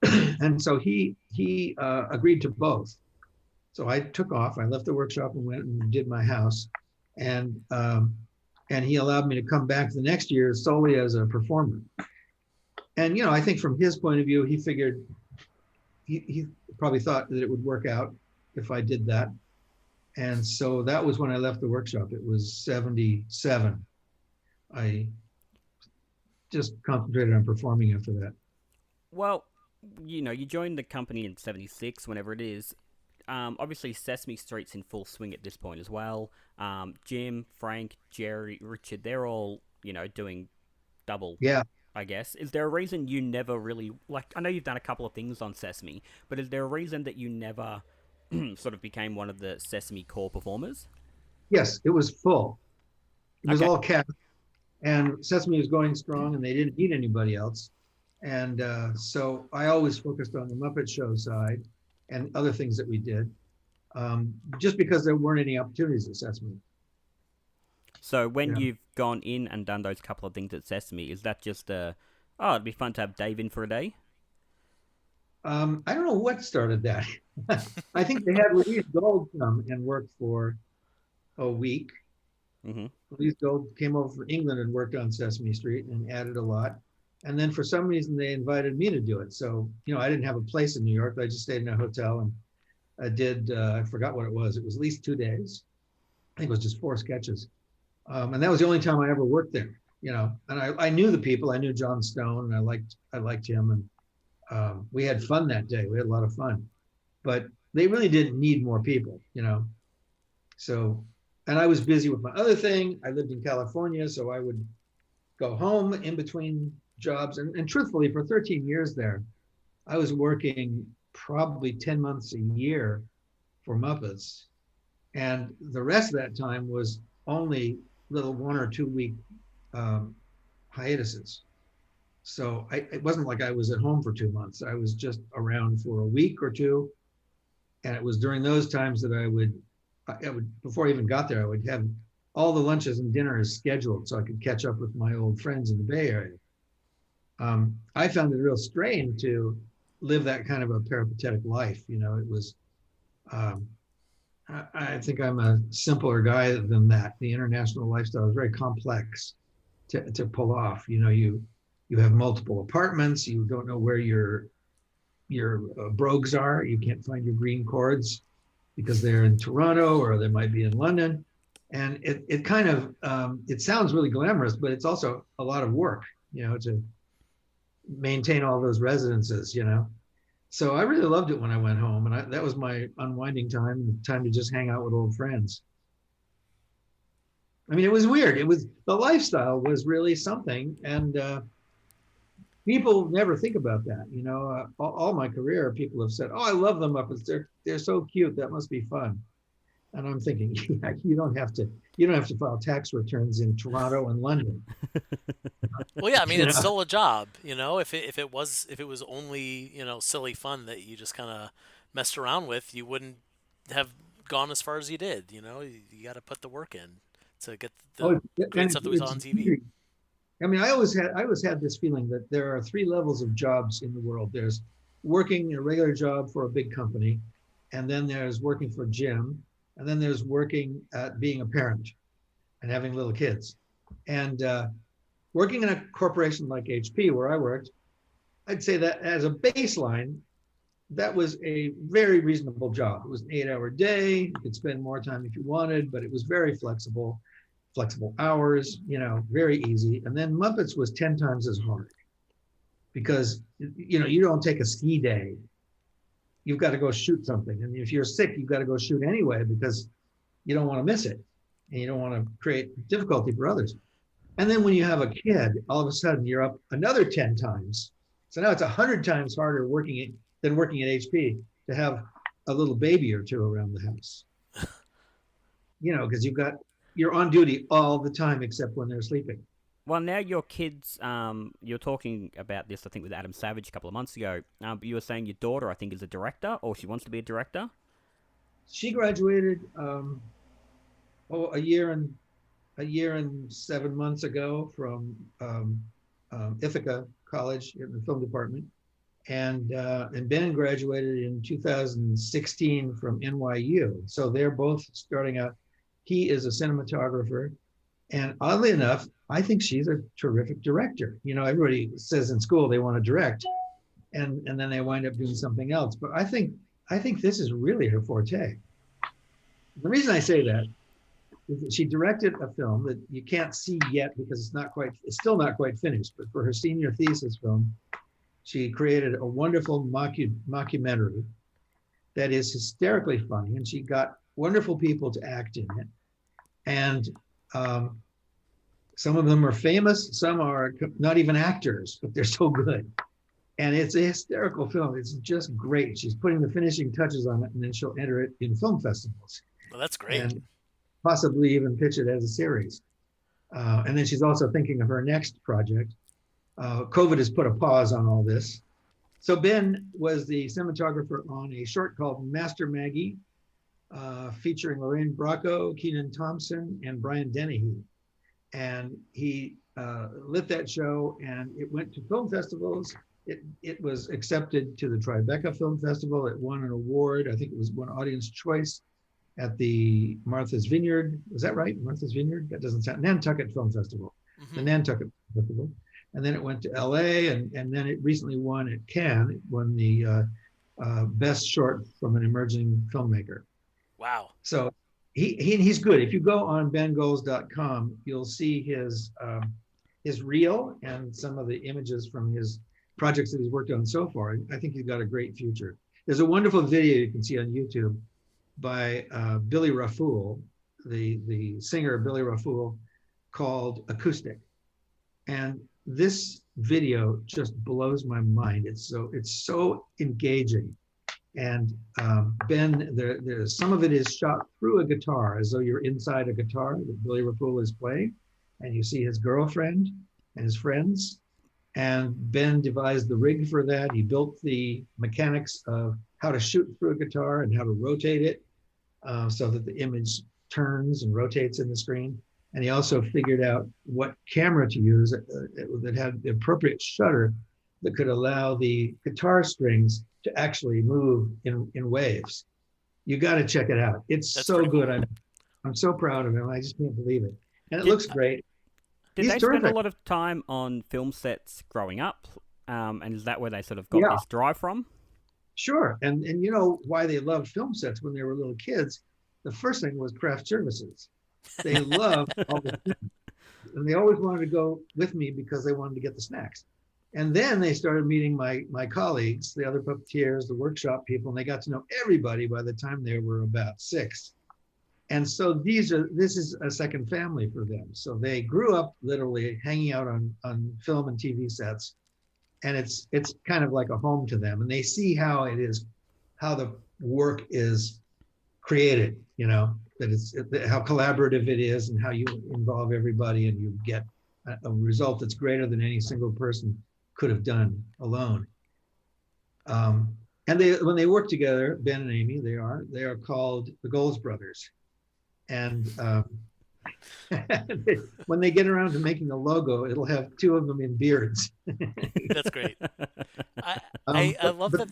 [SPEAKER 3] And so he agreed to both. So I took off. I left the workshop and went and did my house, and he allowed me to come back the next year solely as a performer. And I think from his point of view, he figured he probably thought that it would work out if I did that. And so that was when I left the workshop. It was 77. I just concentrated on performing after that.
[SPEAKER 1] Well, you joined the company in 76, whenever it is. Obviously, Sesame Street's in full swing at this point as well. Jim, Frank, Jerry, Richard, they're all, doing double,
[SPEAKER 3] yeah,
[SPEAKER 1] I guess. Is there a reason you never really, I know you've done a couple of things on Sesame, but is there a reason that you never sort of became one of the Sesame core performers?
[SPEAKER 3] Yes, it was full. It was
[SPEAKER 1] okay.
[SPEAKER 3] all cast, and Sesame was going strong, and they didn't need anybody else. And so I always focused on the Muppet Show side and other things that we did, just because there weren't any opportunities at Sesame.
[SPEAKER 1] So when you've gone in and done those couple of things at Sesame, is that just it'd be fun to have Dave in for a day?
[SPEAKER 3] I don't know what started that. I think they had Louise Gold come and work for a week.
[SPEAKER 1] Mm-hmm.
[SPEAKER 3] Louise Gold came over from England and worked on Sesame Street and added a lot. And then for some reason, they invited me to do it. So, I didn't have a place in New York. I just stayed in a hotel and I did, I forgot what it was. It was at least 2 days. I think it was just 4 sketches. And that was the only time I ever worked there, and I knew the people. I knew John Stone, and I liked him. And we had fun that day. We had a lot of fun, but they really didn't need more people, So, and I was busy with my other thing. I lived in California, so I would go home in between jobs. And truthfully, for 13 years there, I was working probably 10 months a year for Muppets. And the rest of that time was only little 1 or 2 week hiatuses. So it wasn't like I was at home for 2 months. I was just around for a week or two. And it was during those times that I would, before I even got there, I would have all the lunches and dinners scheduled so I could catch up with my old friends in the Bay Area. I found it real strange to live that kind of a peripatetic life. You know, it was, I think I'm a simpler guy than that. The international lifestyle is very complex to pull off. You know, you have multiple apartments. You don't know where your brogues are. You can't find your green cords because they're in Toronto or they might be in London. And it kind of, it sounds really glamorous, but it's also a lot of work, you know, to maintain all those residences, you know. So I really loved it when I went home, and that was my unwinding time to just hang out with old friends. I mean, it was weird. The lifestyle was really something, and people never think about that. You know, all my career, people have said, "Oh, I love the Muppets. They're so cute. That must be fun." And I'm thinking, yeah, you don't have to file tax returns in Toronto and London.
[SPEAKER 2] Well, yeah, I mean, it's still a job, you know. If it was only, you know, silly fun that you just kind of messed around with, you wouldn't have gone as far as you did. You know, you got to put the work in to get the great stuff that we saw on TV.
[SPEAKER 3] I mean, I always had this feeling that there are 3 levels of jobs in the world. There's working a regular job for a big company, and then there's working for Jim, and then there's working at being a parent and having little kids. And working in a corporation like HP, where I worked, I'd say that as a baseline, that was a very reasonable job. It was an 8-hour day. You could spend more time if you wanted, but it was very flexible hours, you know, very easy. And then Muppets was 10 times as hard because, you know, you don't take a ski day. You've got to go shoot something. And if you're sick, you've got to go shoot anyway because you don't want to miss it and you don't want to create difficulty for others. And then when you have a kid, all of a sudden you're up another 10 times. So now it's 100 times harder than working at HP to have a little baby or two around the house. You know, because you're on duty all the time except when they're sleeping.
[SPEAKER 1] Well, now your kids, you're talking about this, I think, with Adam Savage a couple of months ago. You were saying your daughter, I think, is a director, or she wants to be a director?
[SPEAKER 3] She graduated a year and 7 months ago from Ithaca College in the film department. And Ben graduated in 2016 from NYU. So they're both starting out. He is a cinematographer. And oddly enough, I think she's a terrific director. You know, everybody says in school they want to direct, and then they wind up doing something else. But I think this is really her forte. The reason I say that is that she directed a film that you can't see yet because it's still not quite finished. But for her senior thesis film, she created a wonderful mockumentary that is hysterically funny, and she got wonderful people to act in it. And some of them are famous, some are not even actors, but they're so good. And it's a hysterical film. It's just great. She's putting the finishing touches on it, and then she'll enter it in film festivals.
[SPEAKER 2] Well, that's great.
[SPEAKER 3] And possibly even pitch it as a series. And then she's also thinking of her next project. COVID has put a pause on all this. So Ben was the cinematographer on a short called Master Maggie, featuring Lorraine Bracco, Kenan Thompson, and Brian Dennehy. And he lit that show, and it went to film festivals. It was accepted to the Tribeca Film Festival. It won an award. I think it won Audience Choice at the Martha's Vineyard. Was that right? Martha's Vineyard? That doesn't sound. Nantucket Film Festival. Mm-hmm. The Nantucket Festival. And then it went to LA, and then it recently won at Cannes. It won the best short from an emerging filmmaker.
[SPEAKER 2] Wow.
[SPEAKER 3] So he's good. If you go on bengoelz.com, you'll see his reel and some of the images from his projects that he's worked on so far. I think he's got a great future. There's a wonderful video you can see on YouTube by Billy Rafool, the singer Billy Rafool, called Acoustic. And this video just blows my mind. It's so engaging. And Ben, some of it is shot through a guitar, as though you're inside a guitar that Billy Rappulo is playing, and you see his girlfriend and his friends. And Ben devised the rig for that. He built the mechanics of how to shoot through a guitar and how to rotate it so that the image turns and rotates in the screen. And he also figured out what camera to use that had the appropriate shutter that could allow the guitar strings to actually move in waves. You got to check it out. That's so good. Cool. I'm so proud of him. I just can't believe it. And it looks great.
[SPEAKER 1] Did they spend a lot of time on film sets growing up? And is that where they sort of got this drive from?
[SPEAKER 3] Sure. And you know why they loved film sets when they were little kids? The first thing was craft services. They loved all the things. And they always wanted to go with me because they wanted to get the snacks. And then they started meeting my colleagues, the other puppeteers, the workshop people, and they got to know everybody by the time they were about 6. And so this is a second family for them. So they grew up literally hanging out on film and TV sets. And it's kind of like a home to them. And they see how the work is created, you know, how collaborative it is and how you involve everybody and you get a result that's greater than any single person could have done alone. And when they work together, Ben and Amy, they are called the Goelz brothers. And when they get around to making a logo, it'll have 2 of them in beards.
[SPEAKER 2] That's great. I love that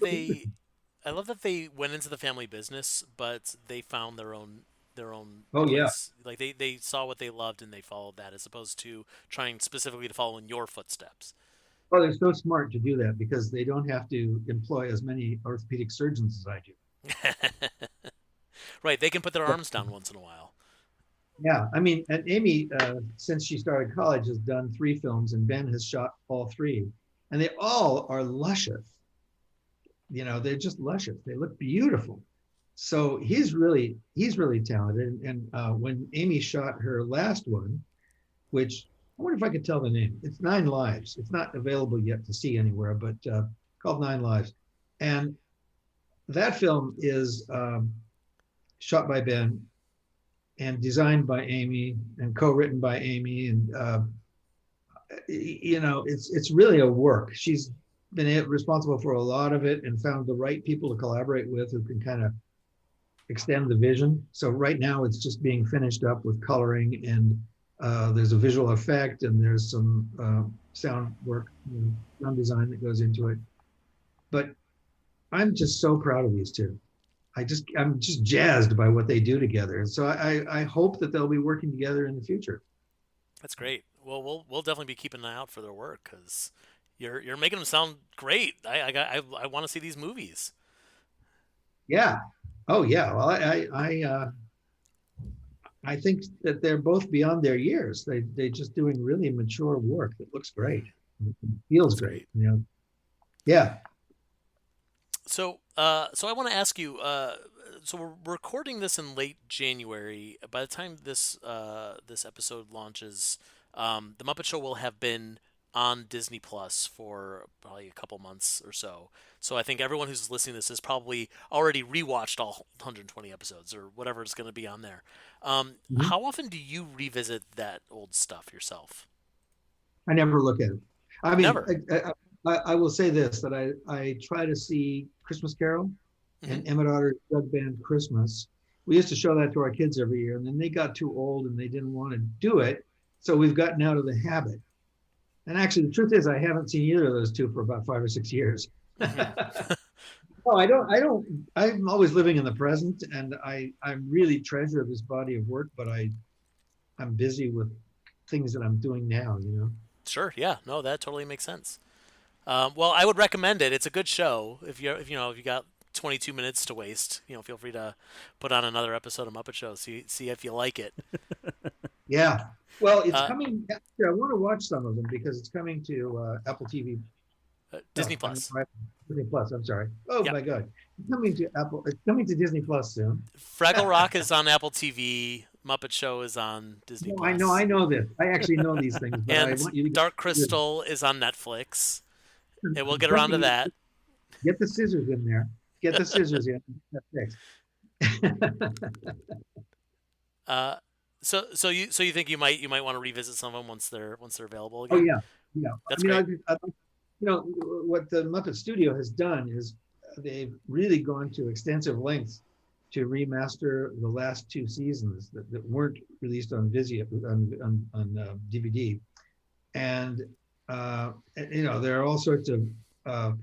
[SPEAKER 2] they went into the family business, but they found their own.
[SPEAKER 3] Oh
[SPEAKER 2] place.
[SPEAKER 3] Yeah.
[SPEAKER 2] Like they saw what they loved and they followed that, as opposed to trying specifically to follow in your footsteps.
[SPEAKER 3] Oh, they're so smart to do that because they don't have to employ as many orthopedic surgeons as I do.
[SPEAKER 2] Right, they can put their arms down once in a while.
[SPEAKER 3] Yeah, I mean, and Amy, since she started college, has done 3 films, and Ben has shot all 3, and they all are luscious. You know, they're just luscious. They look beautiful. So he's really talented. And when Amy shot her last one, which I wonder if I could tell the name. It's 9 Lives. It's not available yet to see anywhere, but called 9 Lives. And that film is shot by Ben and designed by Amy and co-written by Amy. And, you know, it's really a work. She's been responsible for a lot of it and found the right people to collaborate with who can kind of extend the vision. So right now it's just being finished up with coloring, and there's a visual effect, and there's some sound work, sound design that goes into it. But I'm just so proud of these 2. I'm just jazzed by what they do together. And so I hope that they'll be working together in the future.
[SPEAKER 2] That's great. Well, we'll definitely be keeping an eye out for their work because you're making them sound great. I want to see these movies.
[SPEAKER 3] Yeah. Oh yeah. Well, I think that they're both beyond their years. They're just doing really mature work that looks great. It feels great. You know. Yeah.
[SPEAKER 2] So I want to ask you. So we're recording this in late January. By the time this episode launches, the Muppet Show will have been on Disney Plus for probably a couple months or so. So I think everyone who's listening to this has probably already rewatched all 120 episodes or whatever is going to be on there. How often do you revisit that old stuff yourself?
[SPEAKER 3] I never look at it. I mean,
[SPEAKER 2] never.
[SPEAKER 3] I will say this, that I try to see Christmas Carol and Emmett Otter's Jug Band Christmas. We used to show that to our kids every year, and then they got too old and they didn't want to do it. So we've gotten out of the habit. And actually, the truth is, I haven't seen either of those 2 for about 5 or 6 years. No, I don't. I'm always living in the present, and I really treasure this body of work, but I'm busy with things that I'm doing now, you know?
[SPEAKER 2] Sure. Yeah. No, that totally makes sense. Well, I would recommend it. It's a good show. If you got 22 minutes to waste, feel free to put on another episode of Muppet Show. See if you like it.
[SPEAKER 3] Yeah. Well, it's coming. I want to watch some of them because it's coming to Apple TV.
[SPEAKER 2] Disney Plus.
[SPEAKER 3] Disney Plus. I'm sorry. Oh my God! It's coming to Apple. It's coming to Disney Plus soon.
[SPEAKER 2] Fraggle Rock is on Apple TV. Muppet Show is on Disney+.
[SPEAKER 3] No, I know this. I actually know these things, but I
[SPEAKER 2] And
[SPEAKER 3] want you to
[SPEAKER 2] Dark Crystal is on Netflix. And we'll get
[SPEAKER 3] Put
[SPEAKER 2] around to
[SPEAKER 3] the-
[SPEAKER 2] that.
[SPEAKER 3] Get the scissors in there. Get the scissors in. That's fixed.
[SPEAKER 2] So you think you might want to revisit some of them once they're available
[SPEAKER 3] Oh
[SPEAKER 2] again?
[SPEAKER 3] yeah.
[SPEAKER 2] That's
[SPEAKER 3] I
[SPEAKER 2] great.
[SPEAKER 3] What the Muppet Studio has done is they've really gone to extensive lengths to remaster the last 2 seasons that weren't released on on DVD, and there are all sorts of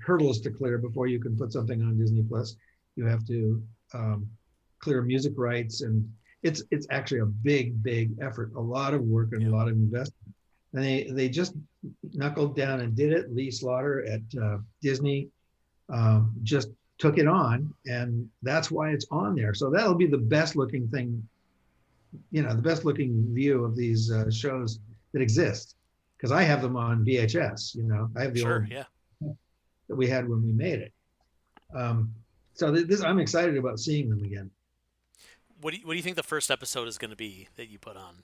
[SPEAKER 3] hurdles to clear before you can put something on Disney Plus. You have to clear music rights, and it's actually a big effort, a lot of work and a lot of investment. And they just knuckled down and did it. Lee Slaughter at Disney just took it on, and that's why it's on there. So that'll be the best looking thing, the best looking view of these shows that exist, because I have them on VHS. I have the old that we had when we made it. So I'm excited about seeing them again.
[SPEAKER 2] What do you think the first episode is going to be that you put on?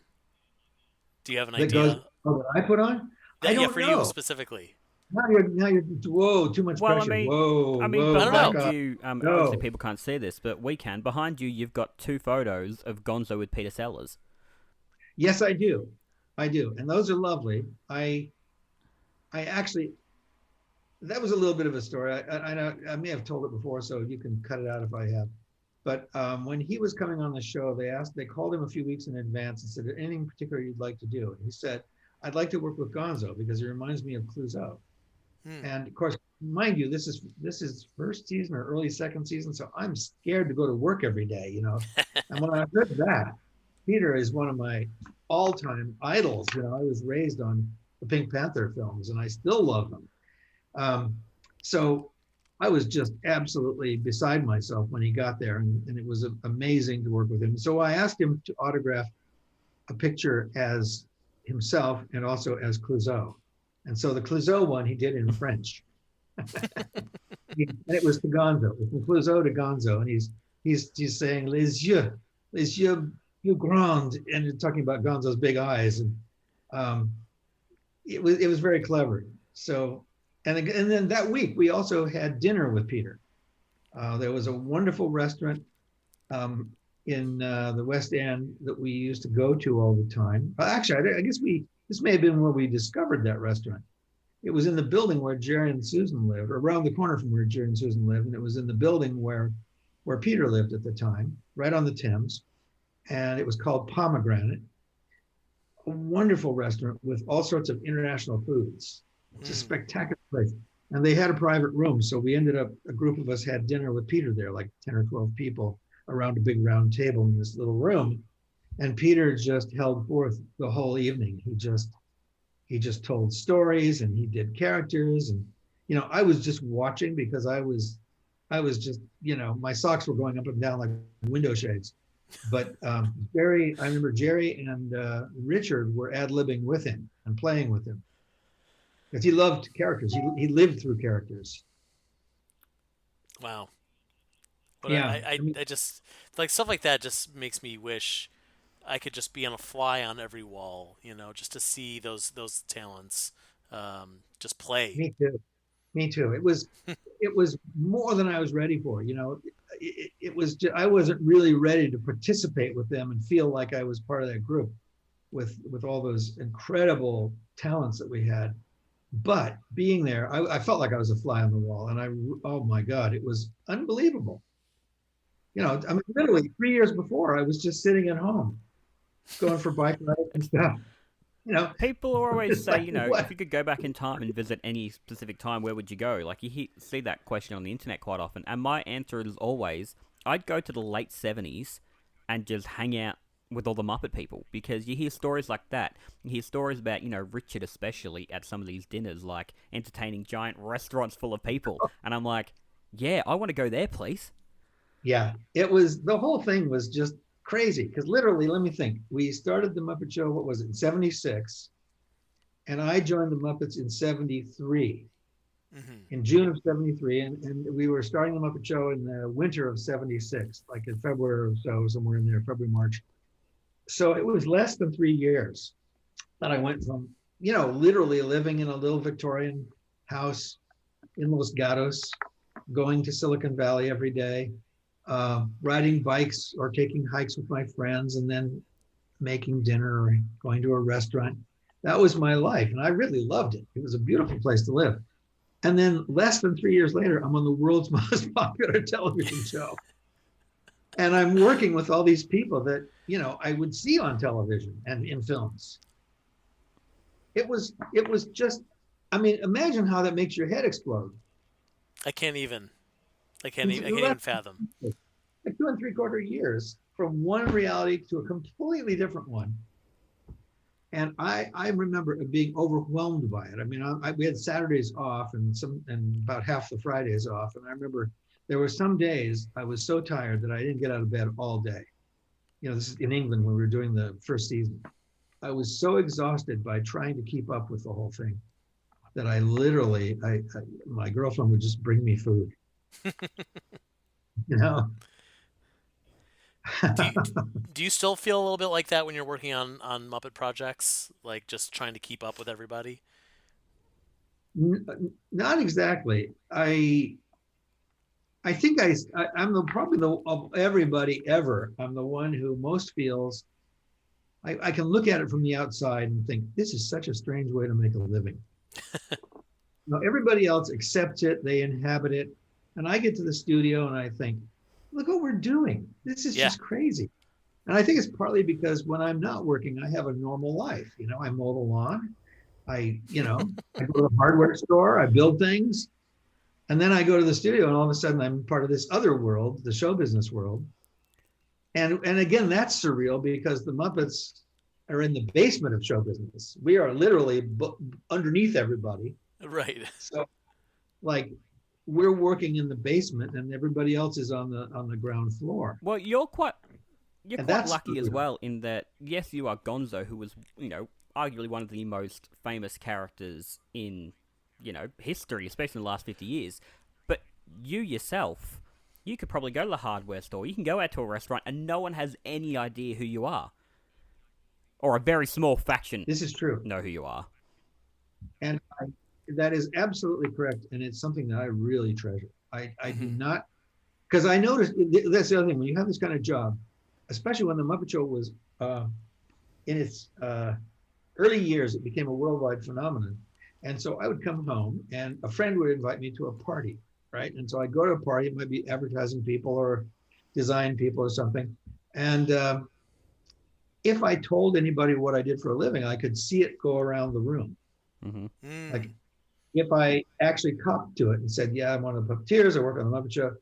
[SPEAKER 2] Do you have an idea?
[SPEAKER 3] That I put on? I don't know.
[SPEAKER 2] You specifically.
[SPEAKER 3] Now you're whoa, too much pressure.
[SPEAKER 1] Behind you, obviously people can't see this, but we can. Behind you, you've got 2 photos of Gonzo with Peter Sellers.
[SPEAKER 3] Yes, I do, and those are lovely. I actually, that was a little bit of a story. I may have told it before, so you can cut it out if I have. But when he was coming on the show, they called him a few weeks in advance and said, anything particular you'd like to do? And he said, I'd like to work with Gonzo because he reminds me of Clouseau. And of course, mind you, this is first season or early second season, so I'm scared to go to work every day, And when I heard that, Peter is one of my all-time idols. I was raised on the Pink Panther films, and I still love them. So I was just absolutely beside myself when he got there, and it was amazing to work with him. So I asked him to autograph a picture as himself and also as Clouseau. And so the Clouseau one he did in French. And it was to Gonzo. It was from Clouseau to Gonzo. And he's saying, les yeux grands, and talking about Gonzo's big eyes. And it was very clever. So, and then that week we also had dinner with Peter. There was a wonderful restaurant in the West End that we used to go to all the time. Actually, I guess this may have been where we discovered that restaurant. It was in the building where Jerry and Susan lived, or around the corner from where Jerry and Susan lived, and it was in the building where Peter lived at the time, right on the Thames, and it was called Pomegranate. A wonderful restaurant with all sorts of international foods. It's a spectacular place. And they had a private room, so we ended up, a group of us had dinner with Peter there, like 10 or 12 people around a big round table in this little room. And Peter just held forth the whole evening. He just told stories, and he did characters. And, I was just watching because I was just, my socks were going up and down like window shades. But I remember Jerry and Richard were ad-libbing with him and playing with him. Because he loved characters. He lived through characters.
[SPEAKER 2] Wow. But
[SPEAKER 3] yeah.
[SPEAKER 2] I just, like, stuff like that just makes me wish I could just be on a fly on every wall, just to see those talents just play.
[SPEAKER 3] Me too. It was more than I was ready for. It was just, I wasn't really ready to participate with them and feel like I was part of that group with all those incredible talents that we had. But being there, I felt like I was a fly on the wall, and oh my God, it was unbelievable. Literally 3 years before, I was just sitting at home, going for bike rides and stuff.
[SPEAKER 1] People always say, if you could go back in time and visit any specific time, where would you go? Like, you see that question on the internet quite often, and my answer is always, I'd go to the late 70s and just hang out with all the Muppet people, because you hear stories like that. You hear stories about, Richard especially at some of these dinners, like entertaining giant restaurants full of people. And I'm like, yeah, I want to go there, please.
[SPEAKER 3] Yeah, the whole thing was just crazy, because literally, let me think. We started the Muppet Show, what was it, in 76? And I joined the Muppets in 73, in June of 73. And we were starting the Muppet Show in the winter of 76, like in February or so, somewhere in there, February, March. So it was less than 3 years that I went from, literally living in a little Victorian house in Los Gatos, going to Silicon Valley every day, riding bikes or taking hikes with my friends, and then making dinner or going to a restaurant. That was my life, and I really loved it. It was a beautiful place to live. And then less than 3 years later, I'm on the world's most popular television show. And I'm working with all these people that, I would see on television and in films. It was just, imagine how that makes your head explode.
[SPEAKER 2] I can't even fathom.
[SPEAKER 3] Like 2 3/4 years from one reality to a completely different one. And I remember being overwhelmed by it. We had Saturdays off and about half the Fridays off. And I remember there were some days I was so tired that I didn't get out of bed all day. This is in England when we were doing the first season. I was so exhausted by trying to keep up with the whole thing that I literally, my girlfriend would just bring me food.
[SPEAKER 2] Do you still feel a little bit like that when you're working on Muppet projects, like just trying to keep up with everybody?
[SPEAKER 3] Not exactly. I think I'm of everybody ever, I'm the one who most feels, I can look at it from the outside and think, this is such a strange way to make a living. Everybody else accepts it, they inhabit it, and I get to the studio and I think, look what we're doing. This is just crazy. And I think it's partly because when I'm not working, I have a normal life. I mow the lawn. I go to the hardware store, I build things. And then I go to the studio and all of a sudden I'm part of this other world, the show business world. And again, that's surreal because the Muppets are in the basement of show business. We are literally underneath everybody.
[SPEAKER 2] Right.
[SPEAKER 3] So we're working in the basement and everybody else is on the ground floor.
[SPEAKER 1] Well, you're quite lucky as well in that, yes, you are Gonzo, who was, arguably one of the most famous characters in, history, especially in the last 50 years. But you yourself, you could probably go to the hardware store, you can go out to a restaurant, and no one has any idea who you are. Or a very small faction.
[SPEAKER 3] This is true.
[SPEAKER 1] Know who you are.
[SPEAKER 3] And that is absolutely correct. And it's something that I really treasure. I do not, because I noticed, that's the other thing, when you have this kind of job, especially when the Muppet Show was in its early years, it became a worldwide phenomenon. And so I would come home and a friend would invite me to a party, right? And so I'd go to a party, it might be advertising people or design people or something. And if I told anybody what I did for a living, I could see it go around the room.
[SPEAKER 1] Mm-hmm.
[SPEAKER 3] Like if I actually copped to it and said, yeah, I'm one of the puppeteers, I work on the Muppet Show.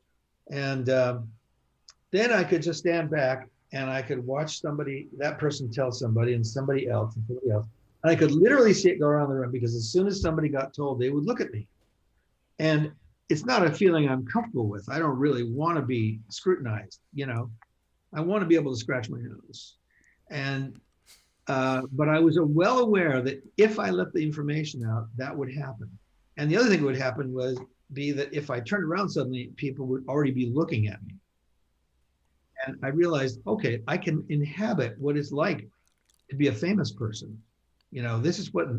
[SPEAKER 3] And then I could just stand back and I could watch that person tell somebody and somebody else and somebody else. And I could literally see it go around the room because as soon as somebody got told, they would look at me. And it's not a feeling I'm comfortable with. I don't really want to be scrutinized, I want to be able to scratch my nose. And but I was well aware that if I let the information out, that would happen. And the other thing that would happen was that if I turned around suddenly, people would already be looking at me. And I realized, okay, I can inhabit what it's like to be a famous person. This is what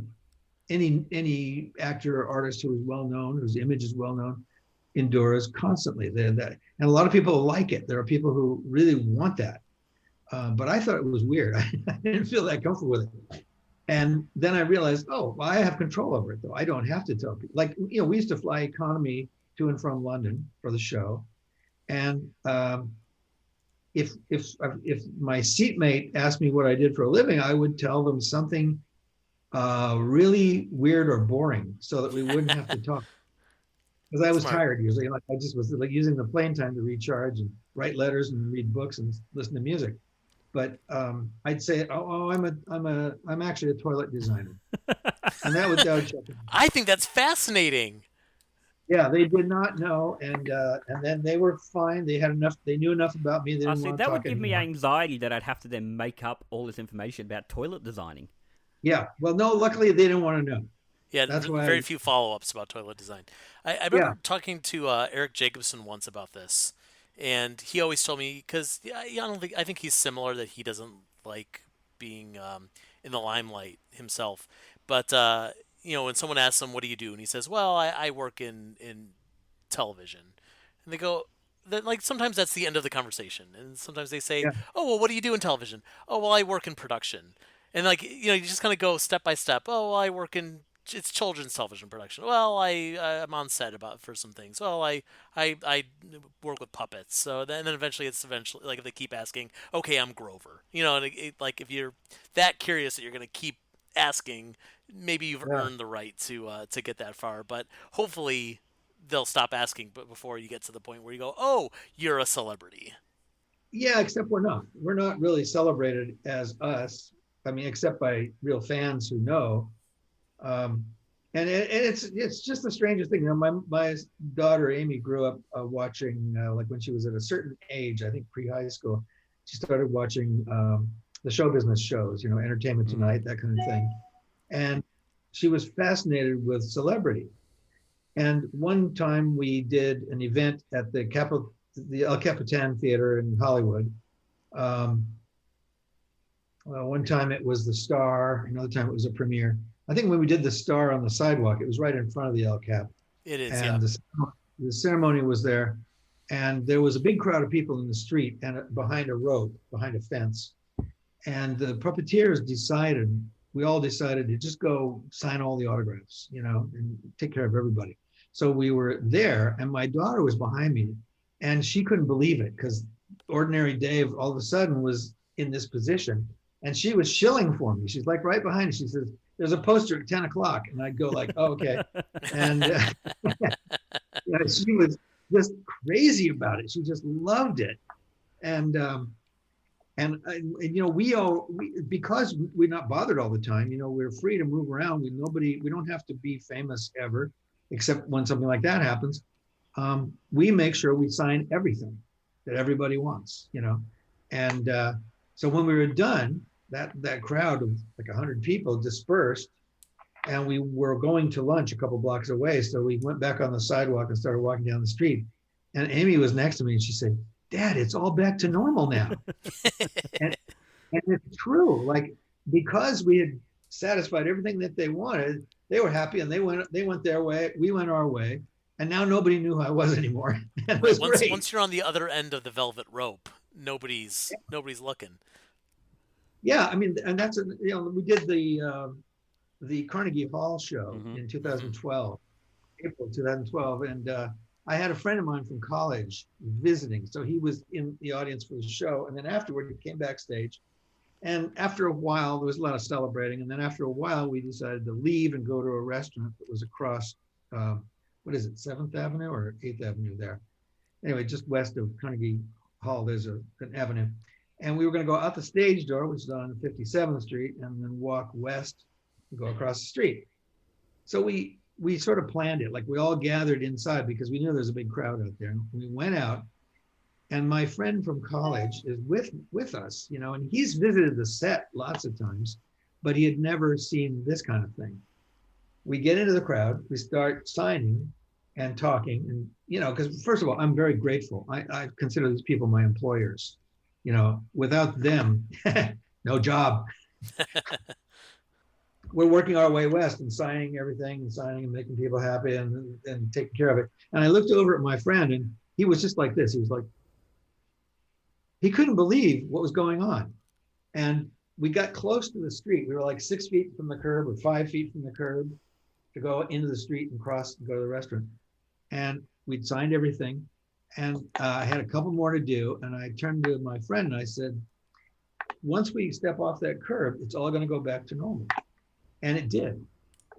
[SPEAKER 3] any actor or artist who is well known, whose image is well known, endures constantly. And a lot of people like it. There are people who really want that. But I thought it was weird. I didn't feel that comfortable with it. And then I realized, well, I have control over it, though. I don't have to tell people. We used to fly economy to and from London for the show. And if my seatmate asked me what I did for a living, I would tell them something really weird or boring so that we wouldn't have to talk. Because I was tired usually. I just was using the plane time to recharge and write letters and read books and listen to music. But I'd say, I'm actually a toilet designer, and that was checking.
[SPEAKER 2] I think that's fascinating.
[SPEAKER 3] Yeah, they did not know, and then they were fine. They had enough. They knew enough about me. They didn't want to
[SPEAKER 1] that
[SPEAKER 3] talk
[SPEAKER 1] would give
[SPEAKER 3] anymore.
[SPEAKER 1] me anxiety that I'd have to then make up all this information about toilet designing.
[SPEAKER 3] Yeah, well, no. Luckily, they didn't want to know.
[SPEAKER 2] Yeah, that's why very few follow-ups about toilet design. I remember talking to Eric Jacobson once about this, and he always told me, because I think he's similar, that he doesn't like being in the limelight himself. But when someone asks him, "What do you do?" and he says, "Well, I work in television," and they go, then like sometimes that's the end of the conversation, and sometimes they say,
[SPEAKER 3] Yeah.
[SPEAKER 2] "Oh, well, what do you do in television?" "Oh, well, I work in production," and like you just kind of go step by step. "Oh, well, I work in it's children's television production." "Well, I'm on set for some things." "Well, I work with puppets." So then eventually like if they keep asking, "Okay, I'm Grover," and like if you're that curious that you're gonna keep asking, maybe you've
[SPEAKER 3] Yeah.
[SPEAKER 2] earned the right to get that far. But hopefully they'll stop asking, but before you get to the point where you go, "Oh, you're a celebrity."
[SPEAKER 3] Yeah, except we're not. We're not really celebrated as us. I mean, except by real fans who know. Um, and it's just the strangest thing. My daughter Amy grew up watching like when she was at a certain age, I think pre-high school, she started watching the show business shows, Entertainment Tonight, that kind of thing. And she was fascinated with celebrity. And one time we did an event at the El Capitan Theater in Hollywood. Well, one time it was the Star, another time it was a premiere. I think when we did the Star on the sidewalk, it was right in front of the El Cap.
[SPEAKER 2] It is,
[SPEAKER 3] And
[SPEAKER 2] yeah.
[SPEAKER 3] the ceremony was there. And there was a big crowd of people in the street and behind a rope, behind a fence. And the puppeteers we all decided to just go sign all the autographs, and take care of everybody. So we were there, and my daughter was behind me, and she couldn't believe it because ordinary Dave all of a sudden was in this position, and she was shilling for me. She's like right behind me. She says, "There's a poster at 10 o'clock," and I'd go like, "Oh, okay." And she was just crazy about it. She just loved it, and because we're not bothered all the time, we're free to move around. We don't have to be famous ever, except when something like that happens. We make sure we sign everything that everybody wants, and so when we were done, that crowd of like 100 people dispersed, and we were going to lunch a couple blocks away. So we went back on the sidewalk and started walking down the street, and Amy was next to me, and she said, "Dad, it's all back to normal now." and it's true. Like, because we had satisfied everything that they wanted, they were happy, and they went their way, we went our way, and now nobody knew who I was anymore. It was great.
[SPEAKER 2] Once you're on the other end of the velvet rope, nobody's looking.
[SPEAKER 3] Yeah, I mean, and that's we did the Carnegie Hall show in 2012, April 2012, and I had a friend of mine from college visiting, so he was in the audience for the show, and then afterward he came backstage, and after a while there was a lot of celebrating, and then after a while we decided to leave and go to a restaurant that was across, what is it, 7th Avenue or 8th Avenue there? Anyway, just west of Carnegie Hall, there's an avenue, and we were going to go out the stage door, which is on 57th Street, and then walk west and go across the street. So we sort of planned it, like we all gathered inside because we knew there's a big crowd out there. We went out, and my friend from college is with us, and he's visited the set lots of times, but he had never seen this kind of thing. We get into the crowd, we start signing and talking, and because first of all, I'm very grateful. I consider these people my employers. Without them, no job. We're working our way west and signing everything and signing and making people happy and taking care of it. And I looked over at my friend, and he was just like this. He was like, he couldn't believe what was going on. And we got close to the street. We were like 6 feet from the curb or 5 feet from the curb to go into the street and cross and go to the restaurant. And we'd signed everything. And I had a couple more to do. And I turned to my friend and I said, once we step off that curb, it's all going to go back to normal. And it did.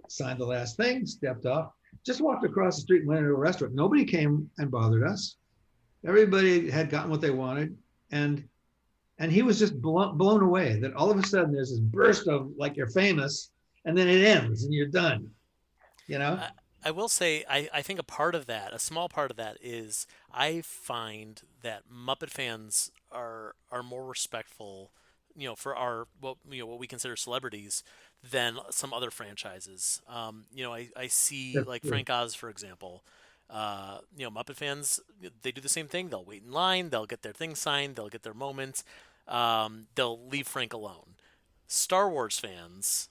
[SPEAKER 3] Signed the last thing, stepped off, just walked across the street and went into a restaurant. Nobody came and bothered us. Everybody had gotten what they wanted. And he was just blown away that all of a sudden there's this burst of like, you're famous, and then it ends and you're done.
[SPEAKER 2] I will say, I think a small part of that is I find that Muppet fans are more respectful, for our what we consider celebrities than some other franchises. I see
[SPEAKER 3] That's
[SPEAKER 2] like
[SPEAKER 3] true.
[SPEAKER 2] Frank Oz, for example. Muppet fans, they do the same thing. They'll wait in line. They'll get their thing signed. They'll get their moments. they'll leave Frank alone. Star Wars fans,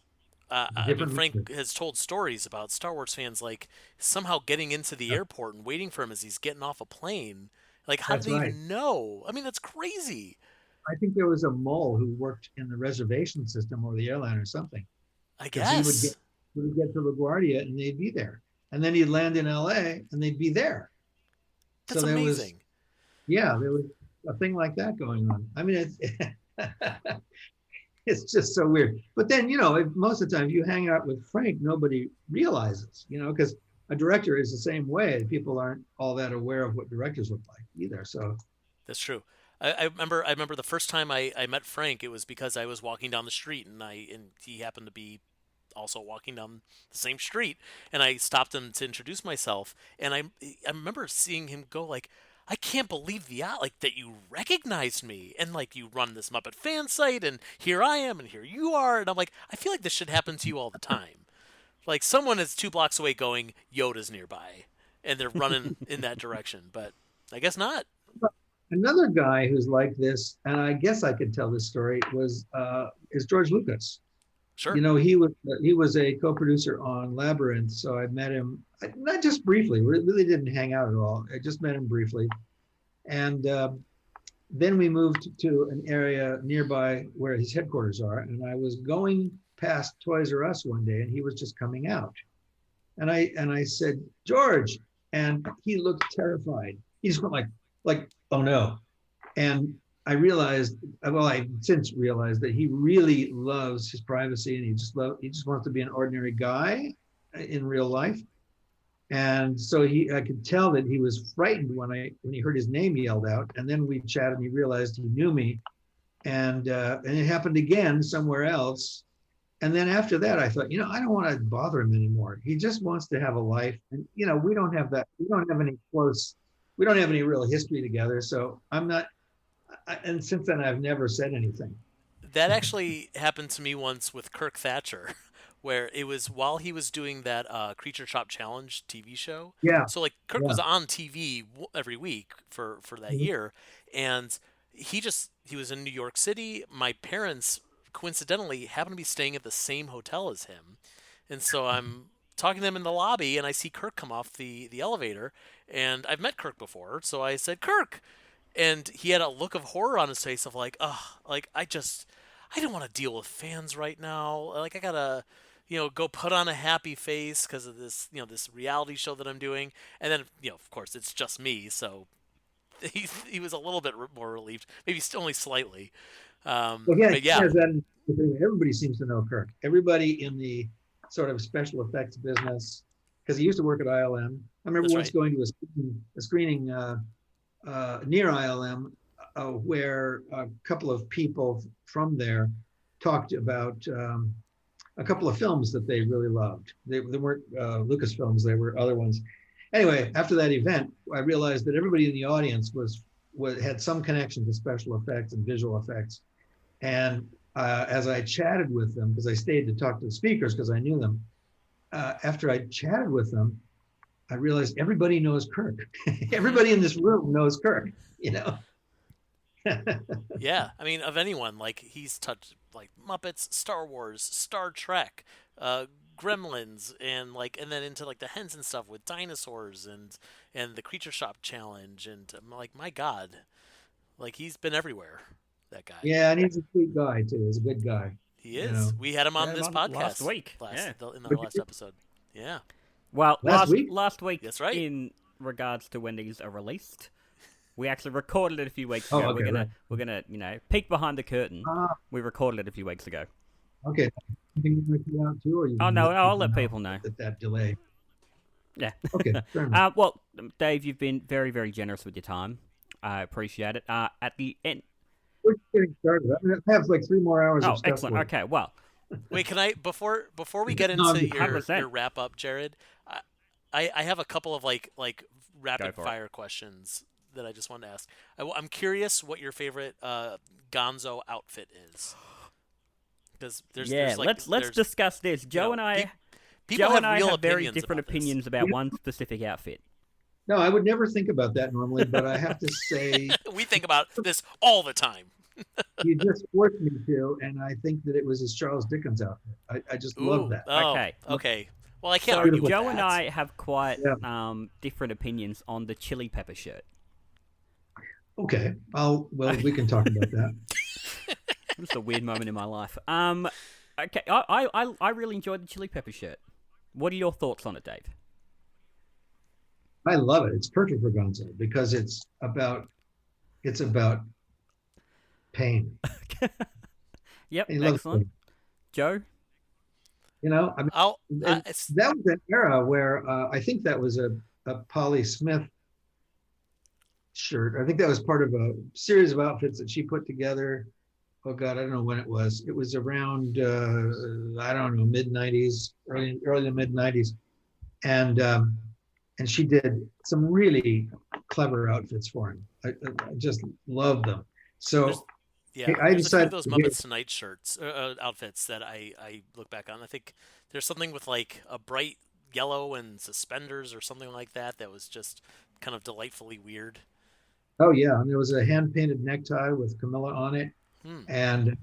[SPEAKER 2] Frank has told stories about Star Wars fans like somehow getting into the airport and waiting for him as he's getting off a plane. Like, how do they even know? I mean, that's crazy.
[SPEAKER 3] I think there was a mole who worked in the reservation system or the airline or something.
[SPEAKER 2] I guess.
[SPEAKER 3] He would get to LaGuardia and they'd be there. And then he'd land in LA and they'd be there.
[SPEAKER 2] That's amazing.
[SPEAKER 3] There was a thing like that going on. I mean, it's just so weird. But then, most of the time, if you hang out with Frank, nobody realizes, because a director is the same way. People aren't all that aware of what directors look like either. So
[SPEAKER 2] that's true. I remember the first time I met Frank, it was because I was walking down the street and he happened to be also walking down the same street, and I stopped him to introduce myself, and I remember seeing him go like, I can't believe that you recognized me, and like you run this Muppet fan site, and here I am, and here you are, and I'm like, I feel like this should happen to you all the time. Like someone is 2 blocks away going, Yoda's nearby, and they're running in that direction, but I guess not.
[SPEAKER 3] Another guy who's like this, and I guess I could tell this story, is George Lucas.
[SPEAKER 2] Sure.
[SPEAKER 3] He was a co-producer on Labyrinth, so I met him, not just briefly. We really didn't hang out at all. I just met him briefly, and then we moved to an area nearby where his headquarters are. And I was going past Toys R Us one day, and he was just coming out, and I said, George, and he looked terrified. He just went like, oh no, and I since realized that he really loves his privacy, and he just wants to be an ordinary guy in real life. And so I could tell that he was frightened when he heard his name yelled out. And then we chatted, and he realized he knew me, and it happened again somewhere else. And then after that, I thought, I don't want to bother him anymore. He just wants to have a life, and we don't have that. We don't have any real history together, so I'm not. And since then, I've never said anything.
[SPEAKER 2] That actually happened to me once with Kirk Thatcher, where it was while he was doing that Creature Shop Challenge TV show.
[SPEAKER 3] Yeah.
[SPEAKER 2] So like Kirk was on TV every week for that year, and he was in New York City. My parents coincidentally happened to be staying at the same hotel as him, and so I'm talking to them in the lobby, and I see Kirk come off the elevator, and I've met Kirk before, so I said, Kirk. And he had a look of horror on his face of like, I don't want to deal with fans right now. Like I gotta, go put on a happy face because of this, this reality show that I'm doing. And then, of course, it's just me. So he was a little bit more relieved, maybe only slightly. But yeah.
[SPEAKER 3] Everybody seems to know Kirk. Everybody in the sort of special effects business, because he used to work at ILM. I remember once going to a screening near ILM, where a couple of people from there talked about a couple of films that they really loved. They weren't Lucas films; they were other ones. Anyway, after that event, I realized that everybody in the audience had some connection to special effects and visual effects. And as I chatted with them, because I stayed to talk to the speakers because I knew them, after I chatted with them, I realized everybody knows Kirk. Everybody in this room knows Kirk,
[SPEAKER 2] Yeah, I mean, of anyone, like he's touched like Muppets, Star Wars, Star Trek, Gremlins, and then into like the Henson stuff with dinosaurs and the Creature Shop Challenge, and I'm like, my God, like he's been everywhere. That guy.
[SPEAKER 3] Yeah, and he's a sweet guy too. He's a good guy.
[SPEAKER 2] He is. We had him on this podcast
[SPEAKER 1] last week.
[SPEAKER 2] In the last episode. Yeah.
[SPEAKER 1] Well, last week,
[SPEAKER 2] that's right.
[SPEAKER 1] In regards to when these are released, we actually recorded it a few weeks ago.
[SPEAKER 3] Okay,
[SPEAKER 1] we're gonna peek behind the curtain. We recorded it a few weeks ago.
[SPEAKER 3] Okay. You think you're out too, or you
[SPEAKER 1] no, I'll let people know.
[SPEAKER 3] That delay.
[SPEAKER 1] Yeah.
[SPEAKER 3] Okay. Fair enough.
[SPEAKER 1] Well, Dave, you've been very, very generous with your time. I appreciate it. At the end,
[SPEAKER 3] we're just getting started. I have like 3 more hours.
[SPEAKER 1] Oh,
[SPEAKER 3] of stuff
[SPEAKER 1] excellent. Okay. Well.
[SPEAKER 2] Wait, can I before we get into your wrap up, Jarrod? I have a couple of like rapid fire questions that I just wanted to ask. I'm curious what your favorite Gonzo outfit is. Because
[SPEAKER 1] let's discuss this. Joe and I have very different opinions about one specific outfit.
[SPEAKER 3] No, I would never think about that normally, but I have to say
[SPEAKER 2] we think about this all the time.
[SPEAKER 3] You just forced me to, and I think that it was his Charles Dickens outfit. I just love that.
[SPEAKER 2] Oh,
[SPEAKER 1] Okay.
[SPEAKER 2] okay. Well, I can't
[SPEAKER 1] So
[SPEAKER 2] argue with
[SPEAKER 1] Joe
[SPEAKER 2] that.
[SPEAKER 1] and I have quite
[SPEAKER 3] Yeah.
[SPEAKER 1] different opinions on the chili pepper shirt.
[SPEAKER 3] Okay. Well, we can talk about that.
[SPEAKER 1] Just a weird moment in my life. Okay, I really enjoyed the chili pepper shirt. What are your thoughts on it, Dave?
[SPEAKER 3] I love it. It's perfect for Gonzo because it's about pain.
[SPEAKER 1] Yep,
[SPEAKER 3] He loves
[SPEAKER 1] excellent.
[SPEAKER 3] pain.
[SPEAKER 1] Joe?
[SPEAKER 3] You know, I mean, that was an era where I think that was a Polly Smith shirt. I think that was part of a series of outfits that she put together. Oh God, I don't know when it was. It was around I don't know, mid '90s, early to mid '90s, and she did some really clever outfits for him. I just love them. So I
[SPEAKER 2] there's a few of
[SPEAKER 3] decided
[SPEAKER 2] those Muppets Tonight shirts outfits that I look back on. I think there's something with like a bright yellow and suspenders or something like that that was just kind of delightfully weird.
[SPEAKER 3] Oh yeah, and there was a hand painted necktie with Camilla on it, and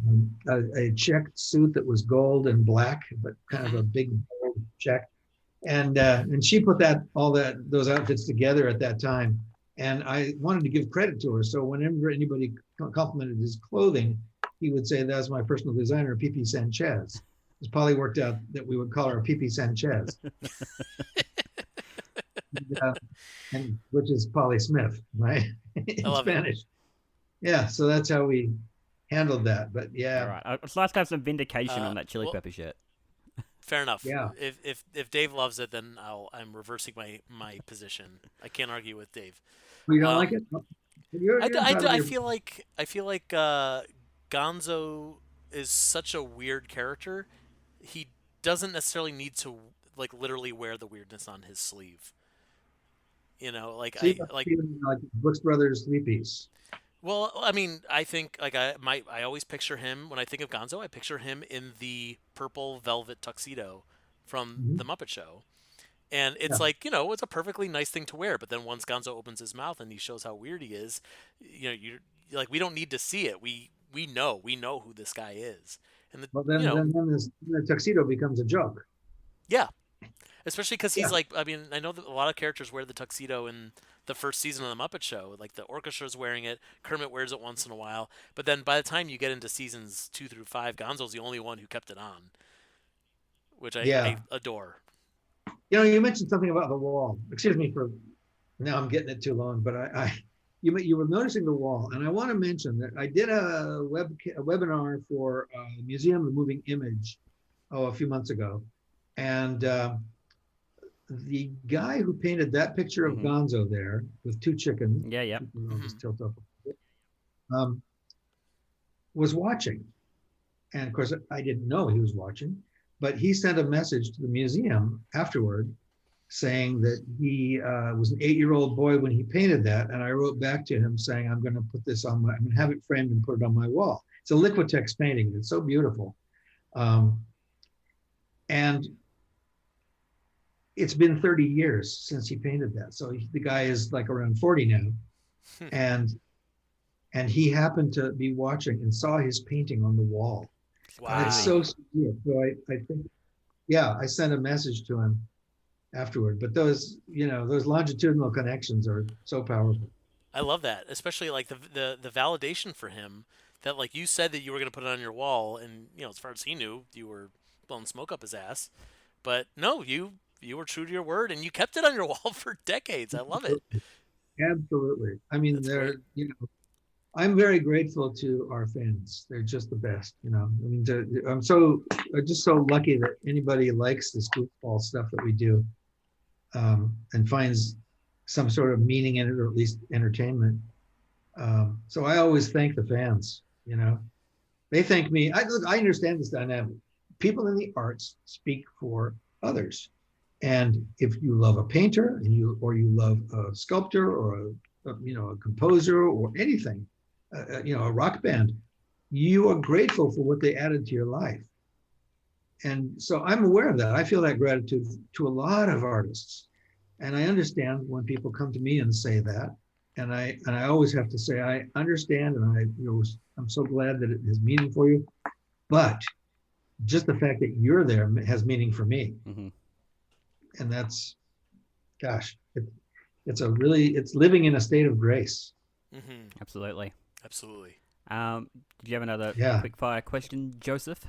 [SPEAKER 3] a checked suit that was gold and black, but kind of a big bold check. And she put those outfits together at that time, and I wanted to give credit to her. So whenever anybody complimented his clothing, he would say, "That's my personal designer, Pipi Sanchez." Because Polly worked out that we would call her Pipi Sanchez, and which is Polly Smith, right? In Spanish. It. Yeah, so that's how we handled that. But yeah,
[SPEAKER 1] all right. It's nice to have some vindication on that chili pepper shirt.
[SPEAKER 2] Fair enough.
[SPEAKER 3] Yeah.
[SPEAKER 2] If Dave loves it, then I'm reversing my position. I can't argue with Dave.
[SPEAKER 3] Well, you don't like it?
[SPEAKER 2] I feel like Gonzo is such a weird character. He doesn't necessarily need to like literally wear the weirdness on his sleeve. You know, like
[SPEAKER 3] Brooks Brothers 3-piece.
[SPEAKER 2] Well, I mean, I think like I always picture him when I think of Gonzo. I picture him in the purple velvet tuxedo from the Muppet Show, and it's like it's a perfectly nice thing to wear. But then once Gonzo opens his mouth and he shows how weird he is, you like we don't need to see it. We know who this guy is. And
[SPEAKER 3] then the tuxedo becomes a joke.
[SPEAKER 2] Yeah, especially because he's like, I mean, I know that a lot of characters wear the tuxedo in the first season of the Muppet Show. Like the orchestra's wearing it, Kermit wears it once in a while, but then by the time you get into seasons 2 through 5, Gonzo's the only one who kept it on, which I adore.
[SPEAKER 3] You mentioned something about the wall. Excuse me for now. I'm getting it too long, but you were noticing the wall, and I want to mention that I did a webinar for the Museum of Moving Image a few months ago, and the guy who painted that picture of Gonzo there with two chickens, just tilt up, was watching, and of course I didn't know he was watching, but he sent a message to the museum afterward saying that he was an 8-year-old boy when he painted that, and I wrote back to him saying I'm going to put this I'm going to have it framed and put it on my wall. It's a Liquitex painting. It's so beautiful, and it's been 30 years since he painted that. So the guy is like around 40 now. And he happened to be watching and saw his painting on the wall.
[SPEAKER 2] Wow.
[SPEAKER 3] And it's so sweet. So I think, I sent a message to him afterward. But those longitudinal connections are so powerful.
[SPEAKER 2] I love that, especially like the validation for him that like you said that you were going to put it on your wall, and as far as he knew, you were blowing smoke up his ass. But no, you were true to your word, and you kept it on your wall for decades. I love it.
[SPEAKER 3] Absolutely. I mean, I'm very grateful to our fans. They're just the best. I mean, I'm just so lucky that anybody likes this goofball stuff that we do, and finds some sort of meaning in it, or at least entertainment. So I always thank the fans. They thank me. I understand this dynamic. People in the arts speak for others. And if you love a painter and you love a sculptor or a composer or anything, a rock band, you are grateful for what they added to your life. And so I'm aware of that. I feel that gratitude to a lot of artists. And I understand when people come to me and say that. And I always have to say, I understand, and I'm so glad that it has meaning for you. But just the fact that you're there has meaning for me.
[SPEAKER 1] Mm-hmm.
[SPEAKER 3] And that's, gosh, it's living in a state of grace.
[SPEAKER 2] Mm-hmm.
[SPEAKER 1] Absolutely.
[SPEAKER 2] Absolutely.
[SPEAKER 1] Do you have another quick fire question, Joseph?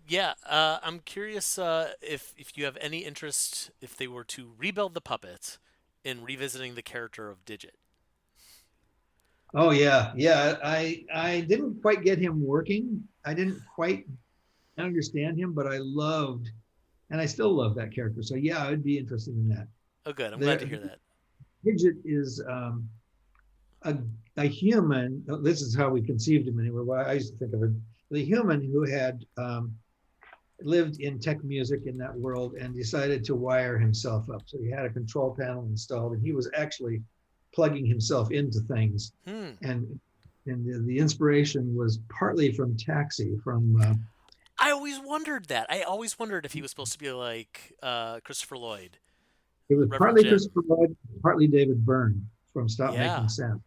[SPEAKER 2] Yeah, I'm curious if you have any interest, if they were to rebuild the puppet, in revisiting the character of Digit.
[SPEAKER 3] Oh yeah. I didn't quite get him working. I didn't quite understand him, but I loved, and I still love that character. So yeah, I would be interested in that.
[SPEAKER 2] Oh, good. I'm glad to hear that.
[SPEAKER 3] Digit is a human. This is how we conceived him anyway. Well, I used to think of it. The human who had lived in tech music in that world and decided to wire himself up. So he had a control panel installed, and he was actually plugging himself into things. And the inspiration was partly from Taxi, from.
[SPEAKER 2] I always wondered that. I always wondered if he was supposed to be like Christopher Lloyd.
[SPEAKER 3] It was partly Christopher Lloyd, partly David Byrne from Stop Making Sense.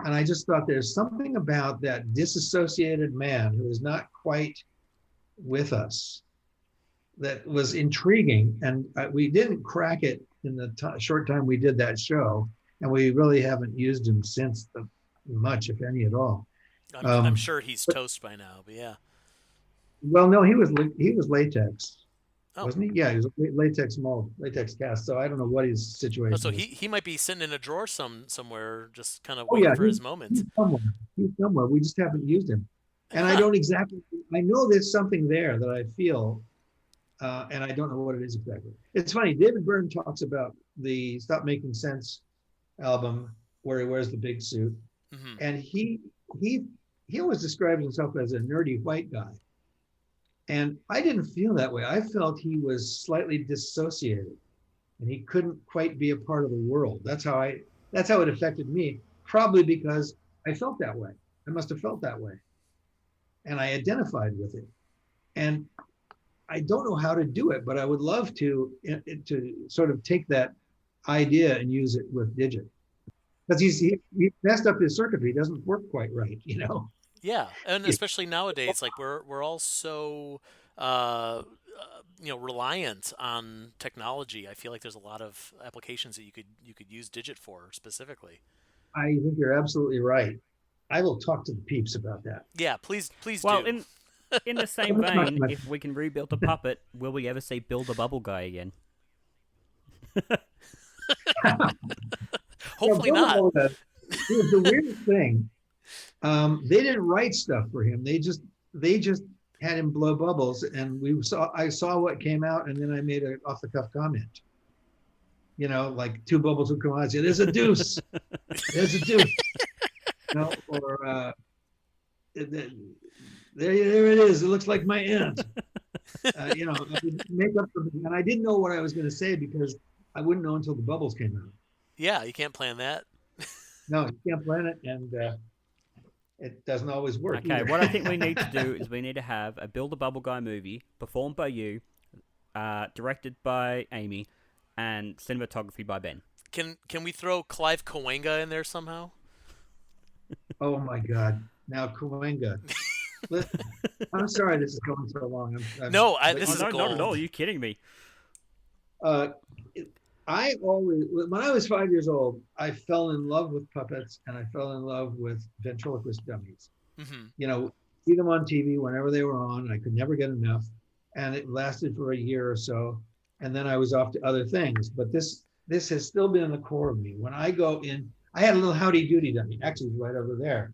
[SPEAKER 3] And I just thought there's something about that disassociated man who is not quite with us that was intriguing. And we didn't crack it in the short time we did that show. And we really haven't used him since much, if any at all.
[SPEAKER 2] I'm sure he's toast by now, but yeah.
[SPEAKER 3] Well, no, he was latex. Oh. Wasn't he? Yeah, he was latex mold, latex cast. So I don't know what his situation is.
[SPEAKER 2] So he might be sitting in a drawer somewhere, just kind of waiting for his moment.
[SPEAKER 3] He's somewhere. We just haven't used him. And I don't exactly, I know there's something there that I feel, and I don't know what it is exactly. It's funny, David Byrne talks about the Stop Making Sense album where he wears the big suit. Mm-hmm. And he always describes himself as a nerdy white guy. And I didn't feel that way. I felt he was slightly dissociated and he couldn't quite be a part of the world. That's how it affected me, probably because I felt that way. I must have felt that way. And I identified with it. And I don't know how to do it, but I would love to sort of take that idea and use it with Digit. Because he messed up his circuitry. It doesn't work quite right, you know?
[SPEAKER 2] Yeah, and especially nowadays, like we're all so reliant on technology. I feel like there's a lot of applications that you could use Digit for specifically.
[SPEAKER 3] I think you're absolutely right. I will talk to the peeps about that.
[SPEAKER 2] Yeah, please do.
[SPEAKER 1] Well, in the same vein, if we can rebuild the puppet, will we ever see Bill the Bubble Guy again?
[SPEAKER 2] Hopefully not.
[SPEAKER 3] Here's the weirdest thing. They didn't write stuff for him. They just had him blow bubbles, and I saw what came out, and then I made an off the cuff comment. You know, like two bubbles would come out and say, "There's a deuce. There's a deuce." You know, or there it is. It looks like my aunt. You know, make up something, and I didn't know what I was going to say because I wouldn't know until the bubbles came out.
[SPEAKER 2] Yeah, you can't plan that.
[SPEAKER 3] No, you can't plan it, and it doesn't always work.
[SPEAKER 1] Okay,
[SPEAKER 3] either.
[SPEAKER 1] What I think we need to do is we need to have a Bill the Bubble Guy movie performed by you, directed by Amy, and cinematography by Ben.
[SPEAKER 2] Can we throw Clive Cahuenga in there somehow?
[SPEAKER 3] Oh my God! Now Cahuenga. Listen, I'm sorry this is going so long.
[SPEAKER 2] This is gold.
[SPEAKER 1] Not at all. Are you kidding me?
[SPEAKER 3] I always, when I was 5 years old, I fell in love with puppets and I fell in love with ventriloquist dummies. Mm-hmm. You know, see them on TV whenever they were on. I could never get enough. And it lasted for a year or so. And then I was off to other things. But this has still been in the core of me. When I go in, I had a little Howdy Doody dummy. Actually, it's right over there.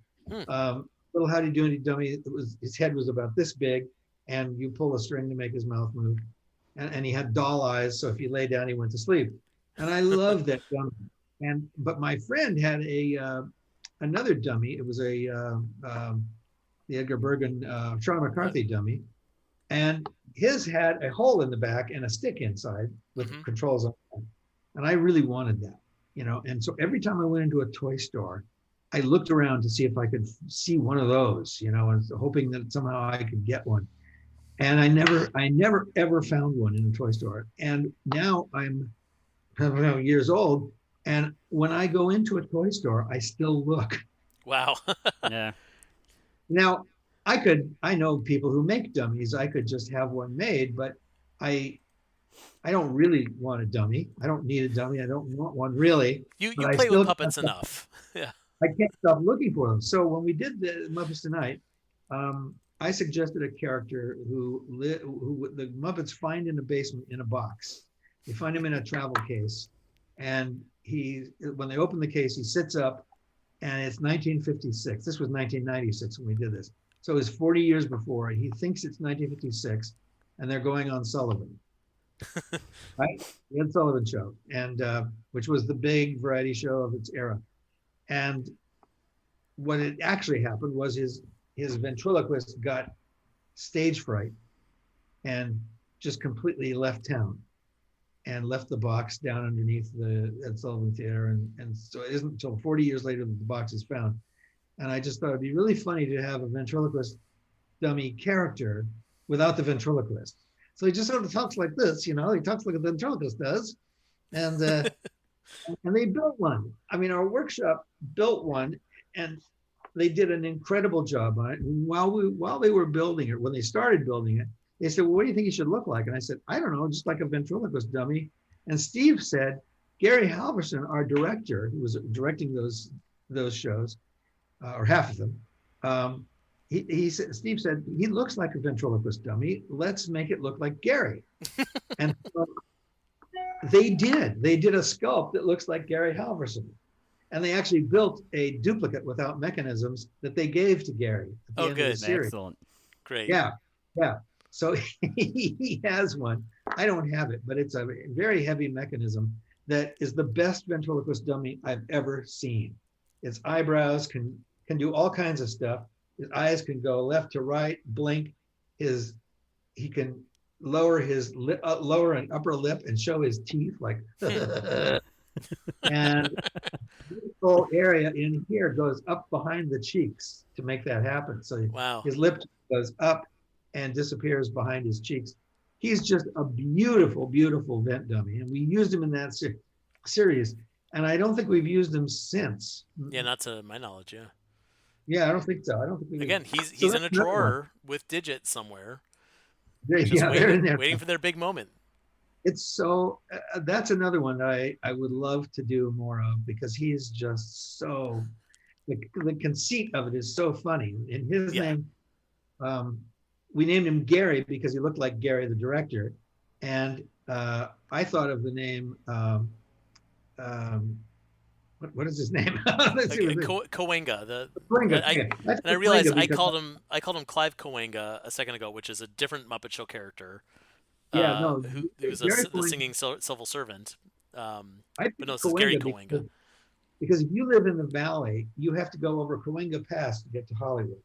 [SPEAKER 3] Little Howdy Doody dummy. His head was about this big. And you pull a string to make his mouth move. And he had doll eyes, so if he lay down, he went to sleep. And I loved that dummy. But my friend had another dummy. It was the Edgar Bergen, Sean McCarthy dummy, and his had a hole in the back and a stick inside with controls on it. And I really wanted that, you know. And so every time I went into a toy store, I looked around to see if I could see one of those, you know, and hoping that somehow I could get one. And I never ever found one in a toy store. And now I'm years old. And when I go into a toy store, I still look.
[SPEAKER 2] Wow.
[SPEAKER 1] Yeah.
[SPEAKER 3] Now, I know people who make dummies. I could just have one made, but I don't really want a dummy. I don't need a dummy. I don't want one really.
[SPEAKER 2] You
[SPEAKER 3] but
[SPEAKER 2] play with puppets enough. Yeah.
[SPEAKER 3] I can't stop looking for them. So when we did the Muppets Tonight, I suggested a character who the Muppets find in the basement in a box. They find him in a travel case, and when they open the case, he sits up, and it's 1956. This was 1996 when we did this. So it was 40 years before, and he thinks it's 1956, and they're going on Sullivan. Right? The Ed Sullivan Show, and which was the big variety show of its era. And what had actually happened was his ventriloquist got stage fright and just completely left town and left the box down underneath the Ed Sullivan Theater. And so it isn't until 40 years later that the box is found. And I just thought it'd be really funny to have a ventriloquist dummy character without the ventriloquist. So he just sort of talks like this, he talks like a ventriloquist does. And and they built one. I mean, our workshop built one, and they did an incredible job on it. And while they were building it, when they started building it, they said, well, what do you think he should look like? And I said, I don't know, just like a ventriloquist dummy. And Steve said, Gary Halverson, our director, who was directing those shows, or half of them, Steve said, he looks like a ventriloquist dummy. Let's make it look like Gary. And so they did a sculpt that looks like Gary Halverson. And they actually built a duplicate without mechanisms that they gave to Gary at the end
[SPEAKER 2] good.
[SPEAKER 3] of the series.
[SPEAKER 1] Excellent.
[SPEAKER 2] Great.
[SPEAKER 3] Yeah. So he has one. I don't have it, but it's a very heavy mechanism that is the best ventriloquist dummy I've ever seen. Its eyebrows can do all kinds of stuff. His eyes can go left to right, blink. He can lower his lower and upper lip and show his teeth like and this whole area in here goes up behind the cheeks to make that happen. So his lip goes up and disappears behind his cheeks. He's just a beautiful, beautiful vent dummy, and we used him in that series. And I don't think we've used him since.
[SPEAKER 2] Yeah, not to my knowledge. Yeah.
[SPEAKER 3] Yeah, I don't think so. I don't think we.
[SPEAKER 2] Again, he's in a drawer with digits somewhere. Waiting for their big moment.
[SPEAKER 3] It's so that's another one that I would love to do more of, because he's just so the conceit of it is so funny. And his name, we named him Gary because he looked like Gary the director, and I thought of the name. What is his name?
[SPEAKER 2] Cahuenga. And I realized I called him Clive Cahuenga a second ago, which is a different Muppet Show character. Who was the singing civil servant. But no, this is Gary Cahuenga.
[SPEAKER 3] Because if you live in the valley, you have to go over Cahuenga Pass to get to Hollywood.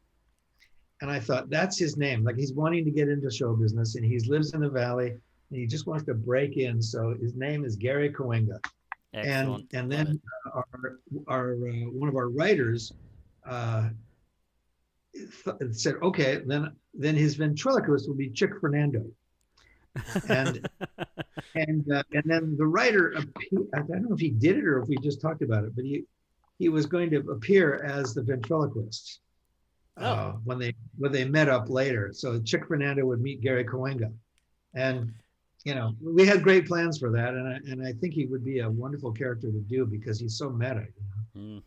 [SPEAKER 3] And I thought that's his name. Like, he's wanting to get into show business, and he lives in the valley, and he just wants to break in. So his name is Gary Cahuenga.
[SPEAKER 1] Excellent.
[SPEAKER 3] And then our one of our writers said, okay, then his ventriloquist will be Chick Fernando. And then the writer, I don't know if he did it or if we just talked about it, but he was going to appear as the ventriloquist when they met up later. So Chick Fernando would meet Gary Cahuenga, and we had great plans for that, and I think he would be a wonderful character to do because he's so meta.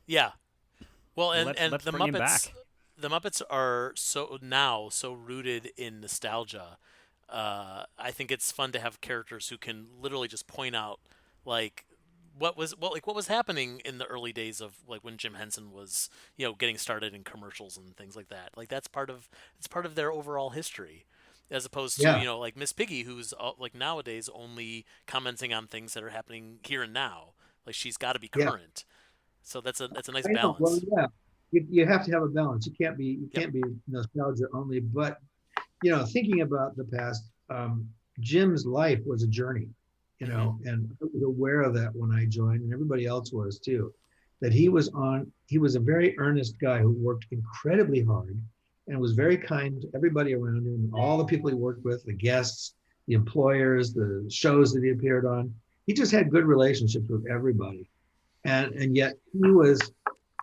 [SPEAKER 2] Yeah. Well, and
[SPEAKER 1] let's
[SPEAKER 2] the
[SPEAKER 1] bring him
[SPEAKER 2] Muppets,
[SPEAKER 1] back.
[SPEAKER 2] the Muppets are so rooted in nostalgia. I think it's fun to have characters who can literally just point out what was happening in the early days of when Jim Henson was getting started in commercials and things like that. It's part of their overall history. As opposed to, Miss Piggy, who's nowadays only commenting on things that are happening here and now. She's got to be current. So that's a nice balance.
[SPEAKER 3] Well, yeah, you have to have a balance. You can't be nostalgia only. But thinking about the past, Jim's life was a journey. And I was aware of that when I joined, and everybody else was too. That he was a very earnest guy who worked incredibly hard. And was very kind to everybody around him, all the people he worked with, the guests, the employers, the shows that he appeared on. He just had good relationships with everybody. and yet he was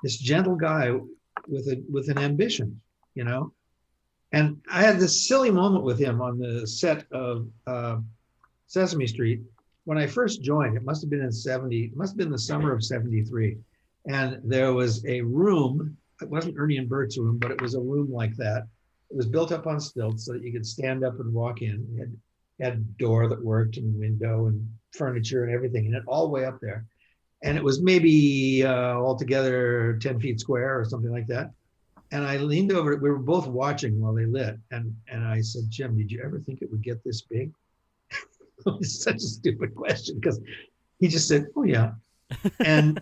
[SPEAKER 3] this gentle guy with an ambition, you know. And I had this silly moment with him on the set of Sesame Street when I first joined. It must have been it must have been the summer of '73, and there was a room. It wasn't Ernie and Bert's room, but it was a room like that. It was built up on stilts so that you could stand up and walk in. It had a door that worked and window and furniture and everything, and it all the way up there. And it was maybe altogether 10 feet square or something like that. And I leaned over, we were both watching while they lit. And I said, Jim, did you ever think it would get this big? It's such a stupid question because he just said, oh yeah. And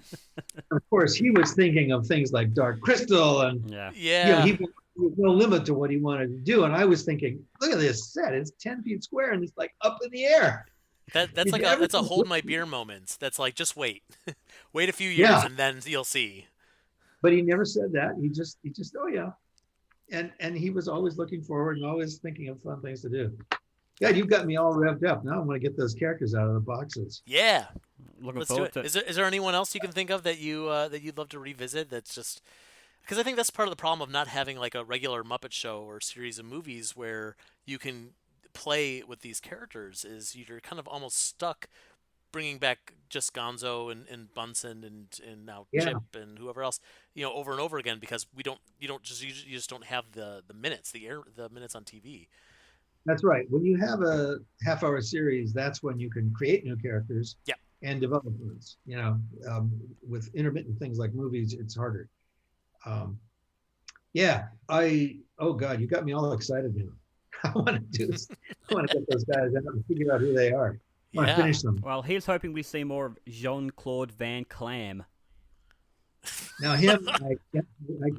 [SPEAKER 3] of course he was thinking of things like Dark Crystal and he was no limit to what he wanted to do. And I was thinking, look at this set, it's 10 feet square and it's like up in the air.
[SPEAKER 2] That's a hold my beer moment. That's like, just wait, wait a few years and then you'll see.
[SPEAKER 3] But he never said that. He just, oh yeah. And he was always looking forward and always thinking of fun things to do. God, you've got me all revved up. Now I want to get those characters out of the boxes.
[SPEAKER 2] Yeah.
[SPEAKER 1] Let's do it.
[SPEAKER 2] Is there anyone else you can think of that you'd love to revisit? That's just because I think that's part of the problem of not having like a regular Muppet show or series of movies where you can play with these characters. Is you're kind of almost stuck bringing back just Gonzo and Bunsen and now Chip and whoever else, over and over again because you just don't have the minutes, the minutes on TV.
[SPEAKER 3] That's right. When you have a half-hour series, that's when you can create new characters and develop ones. With intermittent things like movies, it's harder. Oh God, you got me all excited now. I want to get those guys out and figure out who they are. I want to finish them.
[SPEAKER 1] Well, here's hoping we see more of Jean-Claude Van Clam.
[SPEAKER 3] Now him, I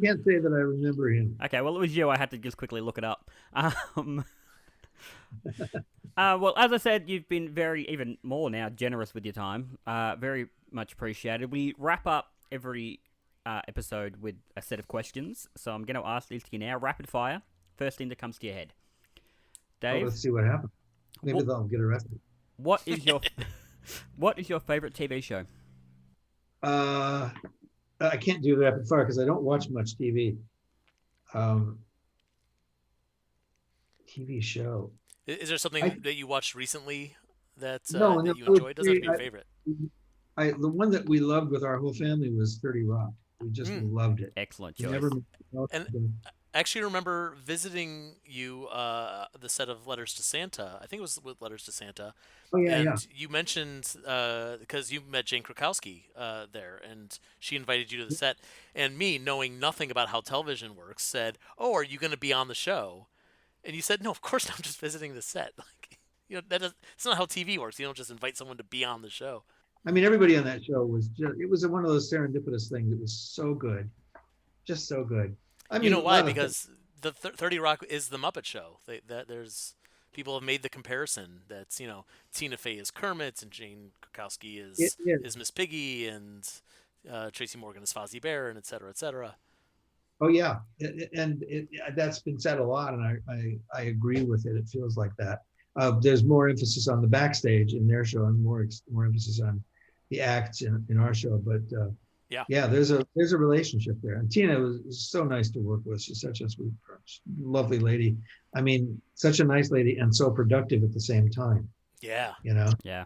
[SPEAKER 3] can't say that I remember him.
[SPEAKER 1] Okay, well it was you. I had to just quickly look it up. Well, as I said, you've been even more now generous with your time. Very much appreciated. We wrap up every episode with a set of questions, so I'm going to ask these to you now. Rapid fire. First thing that comes to your head. Dave.
[SPEAKER 3] Let's see what happens. Maybe they'll get arrested.
[SPEAKER 1] What is your favorite TV show?
[SPEAKER 3] I can't do rapid fire because I don't watch much TV. TV show.
[SPEAKER 2] Is there something that you watched recently that you enjoyed? Doesn't have to be your favorite.
[SPEAKER 3] The one that we loved with our whole family was 30 Rock. We just loved it.
[SPEAKER 1] Excellent choice.
[SPEAKER 2] I actually remember visiting you the set of Letters to Santa. I think it was with Letters to Santa.
[SPEAKER 3] Oh, yeah,
[SPEAKER 2] and you mentioned, because you met Jane Krakowski there, and she invited you to the set. And me, knowing nothing about how television works, said, oh, are you going to be on the show? And you said, no, of course not. I'm just visiting the set. It's not how TV works. You don't just invite someone to be on the show.
[SPEAKER 3] I mean, everybody on that show it was one of those serendipitous things. It was so good. Just so good. I mean,
[SPEAKER 2] you know why? Because the 30 Rock is the Muppet Show. There's people have made the comparison. That's Tina Fey is Kermit and Jane Krakowski is Miss Piggy and Tracy Morgan is Fozzie Bear and et cetera, et cetera.
[SPEAKER 3] Oh yeah, that's been said a lot, and I agree with it. It feels like that. There's more emphasis on the backstage in their show, and more emphasis on the acts in our show. But there's a relationship there. And Tina was so nice to work with. She's such a sweet, lovely lady. I mean, such a nice lady and so productive at the same time.
[SPEAKER 2] Yeah. Yeah,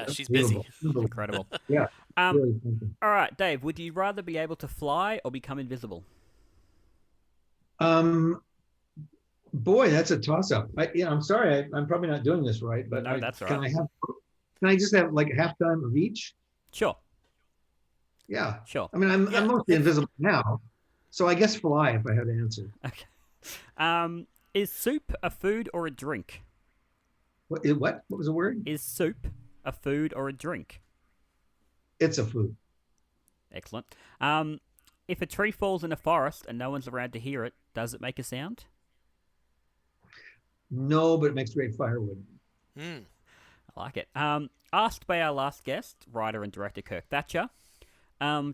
[SPEAKER 2] she's busy.
[SPEAKER 1] Incredible.
[SPEAKER 3] Yeah. Really
[SPEAKER 1] all right, Dave, would you rather be able to fly or become invisible?
[SPEAKER 3] Boy, that's a toss-up. I'm sorry, I'm probably not doing this right, but
[SPEAKER 1] no, that's all right.
[SPEAKER 3] Can I just have like halftime of each?
[SPEAKER 1] Sure.
[SPEAKER 3] Yeah.
[SPEAKER 1] Sure.
[SPEAKER 3] I mean, I'm mostly invisible now, so I guess fly if I had to answer.
[SPEAKER 1] Okay. Is soup a food or a drink?
[SPEAKER 3] What was the word?
[SPEAKER 1] Is soup a food or a drink?
[SPEAKER 3] It's a food.
[SPEAKER 1] Excellent. If a tree falls in a forest and no one's around to hear it, does it make a sound?
[SPEAKER 3] No, but it makes great firewood.
[SPEAKER 1] I like it. Asked by our last guest, writer and director Kirk Thatcher,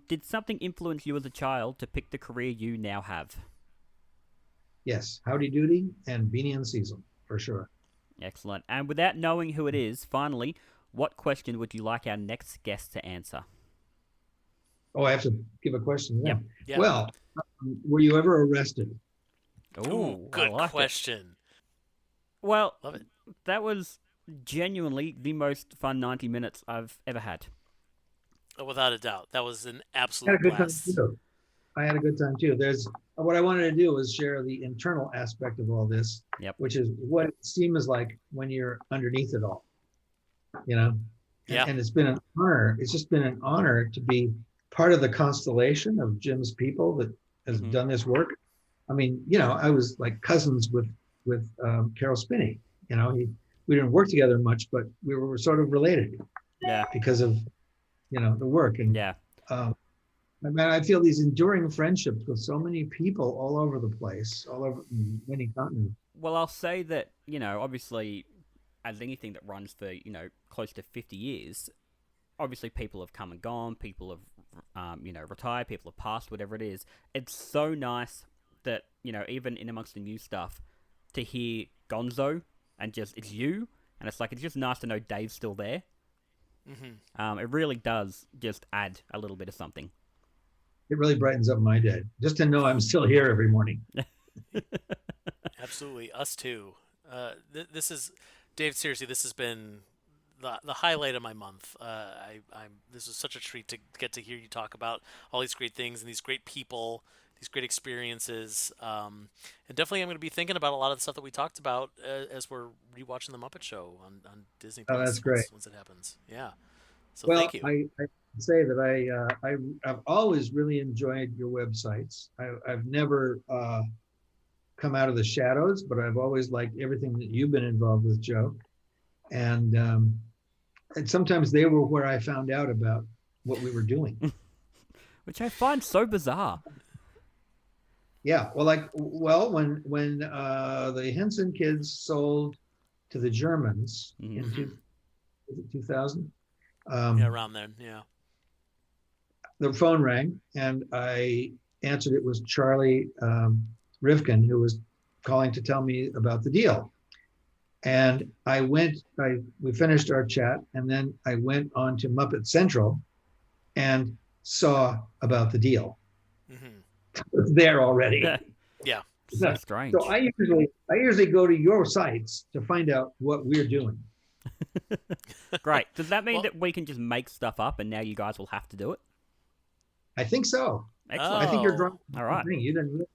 [SPEAKER 1] did something influence you as a child to pick the career you now have?
[SPEAKER 3] Yes, Howdy Doody and Beanie and Cecil, for sure.
[SPEAKER 1] Excellent. And without knowing who it is, finally, what question would you like our next guest to answer?
[SPEAKER 3] Oh, I have to give a question. Yeah.
[SPEAKER 2] Yep.
[SPEAKER 3] Well, were you ever arrested?
[SPEAKER 1] Ooh,
[SPEAKER 2] good
[SPEAKER 1] I like
[SPEAKER 2] question.
[SPEAKER 1] It. Well,
[SPEAKER 2] love it.
[SPEAKER 1] That was genuinely the most fun 90 minutes I've ever had.
[SPEAKER 2] Without a doubt, that was an
[SPEAKER 3] I had
[SPEAKER 2] absolute
[SPEAKER 3] a good
[SPEAKER 2] blast.
[SPEAKER 3] time too. I had a good time too. There's what I wanted to do was share the internal aspect of all this, which is what it seems like when you're underneath it all. You know, and it's been an honor. It's just been an honor to be part of the constellation of Jim's people that has done this work. I mean, you know, I was like cousins with Carol Spinney. You know, we didn't work together much, but we were sort of related.
[SPEAKER 1] Yeah.
[SPEAKER 3] Because of, you know, the work. And I mean, I feel these enduring friendships with so many people all over the place, all over many continents.
[SPEAKER 1] Well, I'll say that, you know, obviously, as anything that runs for, you know, close to 50 years, obviously people have come and gone, people have, you know, retired, people have passed, whatever it is. It's so nice that, you know, even in amongst the new stuff, to hear Gonzo and just, it's you, and it's like, it's just nice to know Dave's still there. It really does just add a little bit of something.
[SPEAKER 3] It really brightens up my day, just to know I'm still here every morning.
[SPEAKER 2] Absolutely, us too. This is, Dave, seriously, this has been the highlight of my month. This was such a treat to get to hear you talk about all these great things and these great people, these great experiences. And definitely I'm going to be thinking about a lot of the stuff that we talked about as we're rewatching The Muppet Show on Disney Plus.
[SPEAKER 3] Oh, that's great.
[SPEAKER 2] Once it happens. Yeah. So
[SPEAKER 3] well,
[SPEAKER 2] thank you.
[SPEAKER 3] I say that I've always really enjoyed your websites. I've never come out of the shadows, but I've always liked everything that you've been involved with, Joe. And sometimes they were where I found out about what we were doing.
[SPEAKER 1] Which I find so bizarre.
[SPEAKER 3] Yeah, well, when the Henson kids sold to the Germans in 2000,
[SPEAKER 2] around then,
[SPEAKER 3] the phone rang and I answered. It was Charlie Rivkin, who was calling to tell me about the deal. And we finished our chat, and then I went on to Muppet Central and saw about the deal. I was there already.
[SPEAKER 2] Yeah.
[SPEAKER 1] So strange.
[SPEAKER 3] So I usually go to your sites to find out what we're doing.
[SPEAKER 1] Great. Does that mean that we can just make stuff up and now you guys will have to do it?
[SPEAKER 3] I think so.
[SPEAKER 1] Excellent.
[SPEAKER 3] I think you're drunk.
[SPEAKER 1] All right.
[SPEAKER 3] You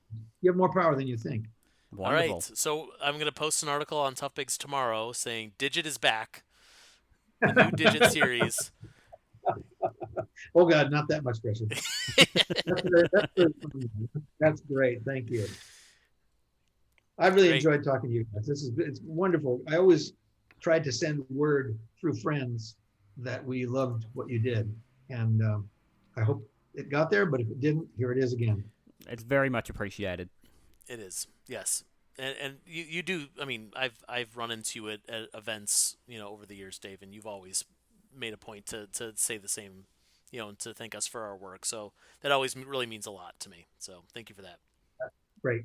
[SPEAKER 3] have more power than you think.
[SPEAKER 1] Wonderful.
[SPEAKER 2] All right. So I'm going to post an article on Tough Bigs tomorrow saying Digit is back. The new Digit series.
[SPEAKER 3] Oh, God, not that much pressure. That's great. Thank you. I really enjoyed talking to you guys. It's wonderful. I always tried to send word through friends that we loved what you did. And I hope it got there, but if it didn't, here it is again.
[SPEAKER 1] It's very much appreciated.
[SPEAKER 2] It is, yes. And you do, I mean, I've run into it at events, you know, over the years, Dave, and you've always made a point to say the same, you know, and to thank us for our work. So that always really means a lot to me. So thank you for that.
[SPEAKER 3] Great.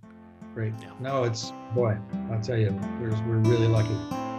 [SPEAKER 2] Yeah.
[SPEAKER 3] No, boy, I'll tell you, we're really lucky.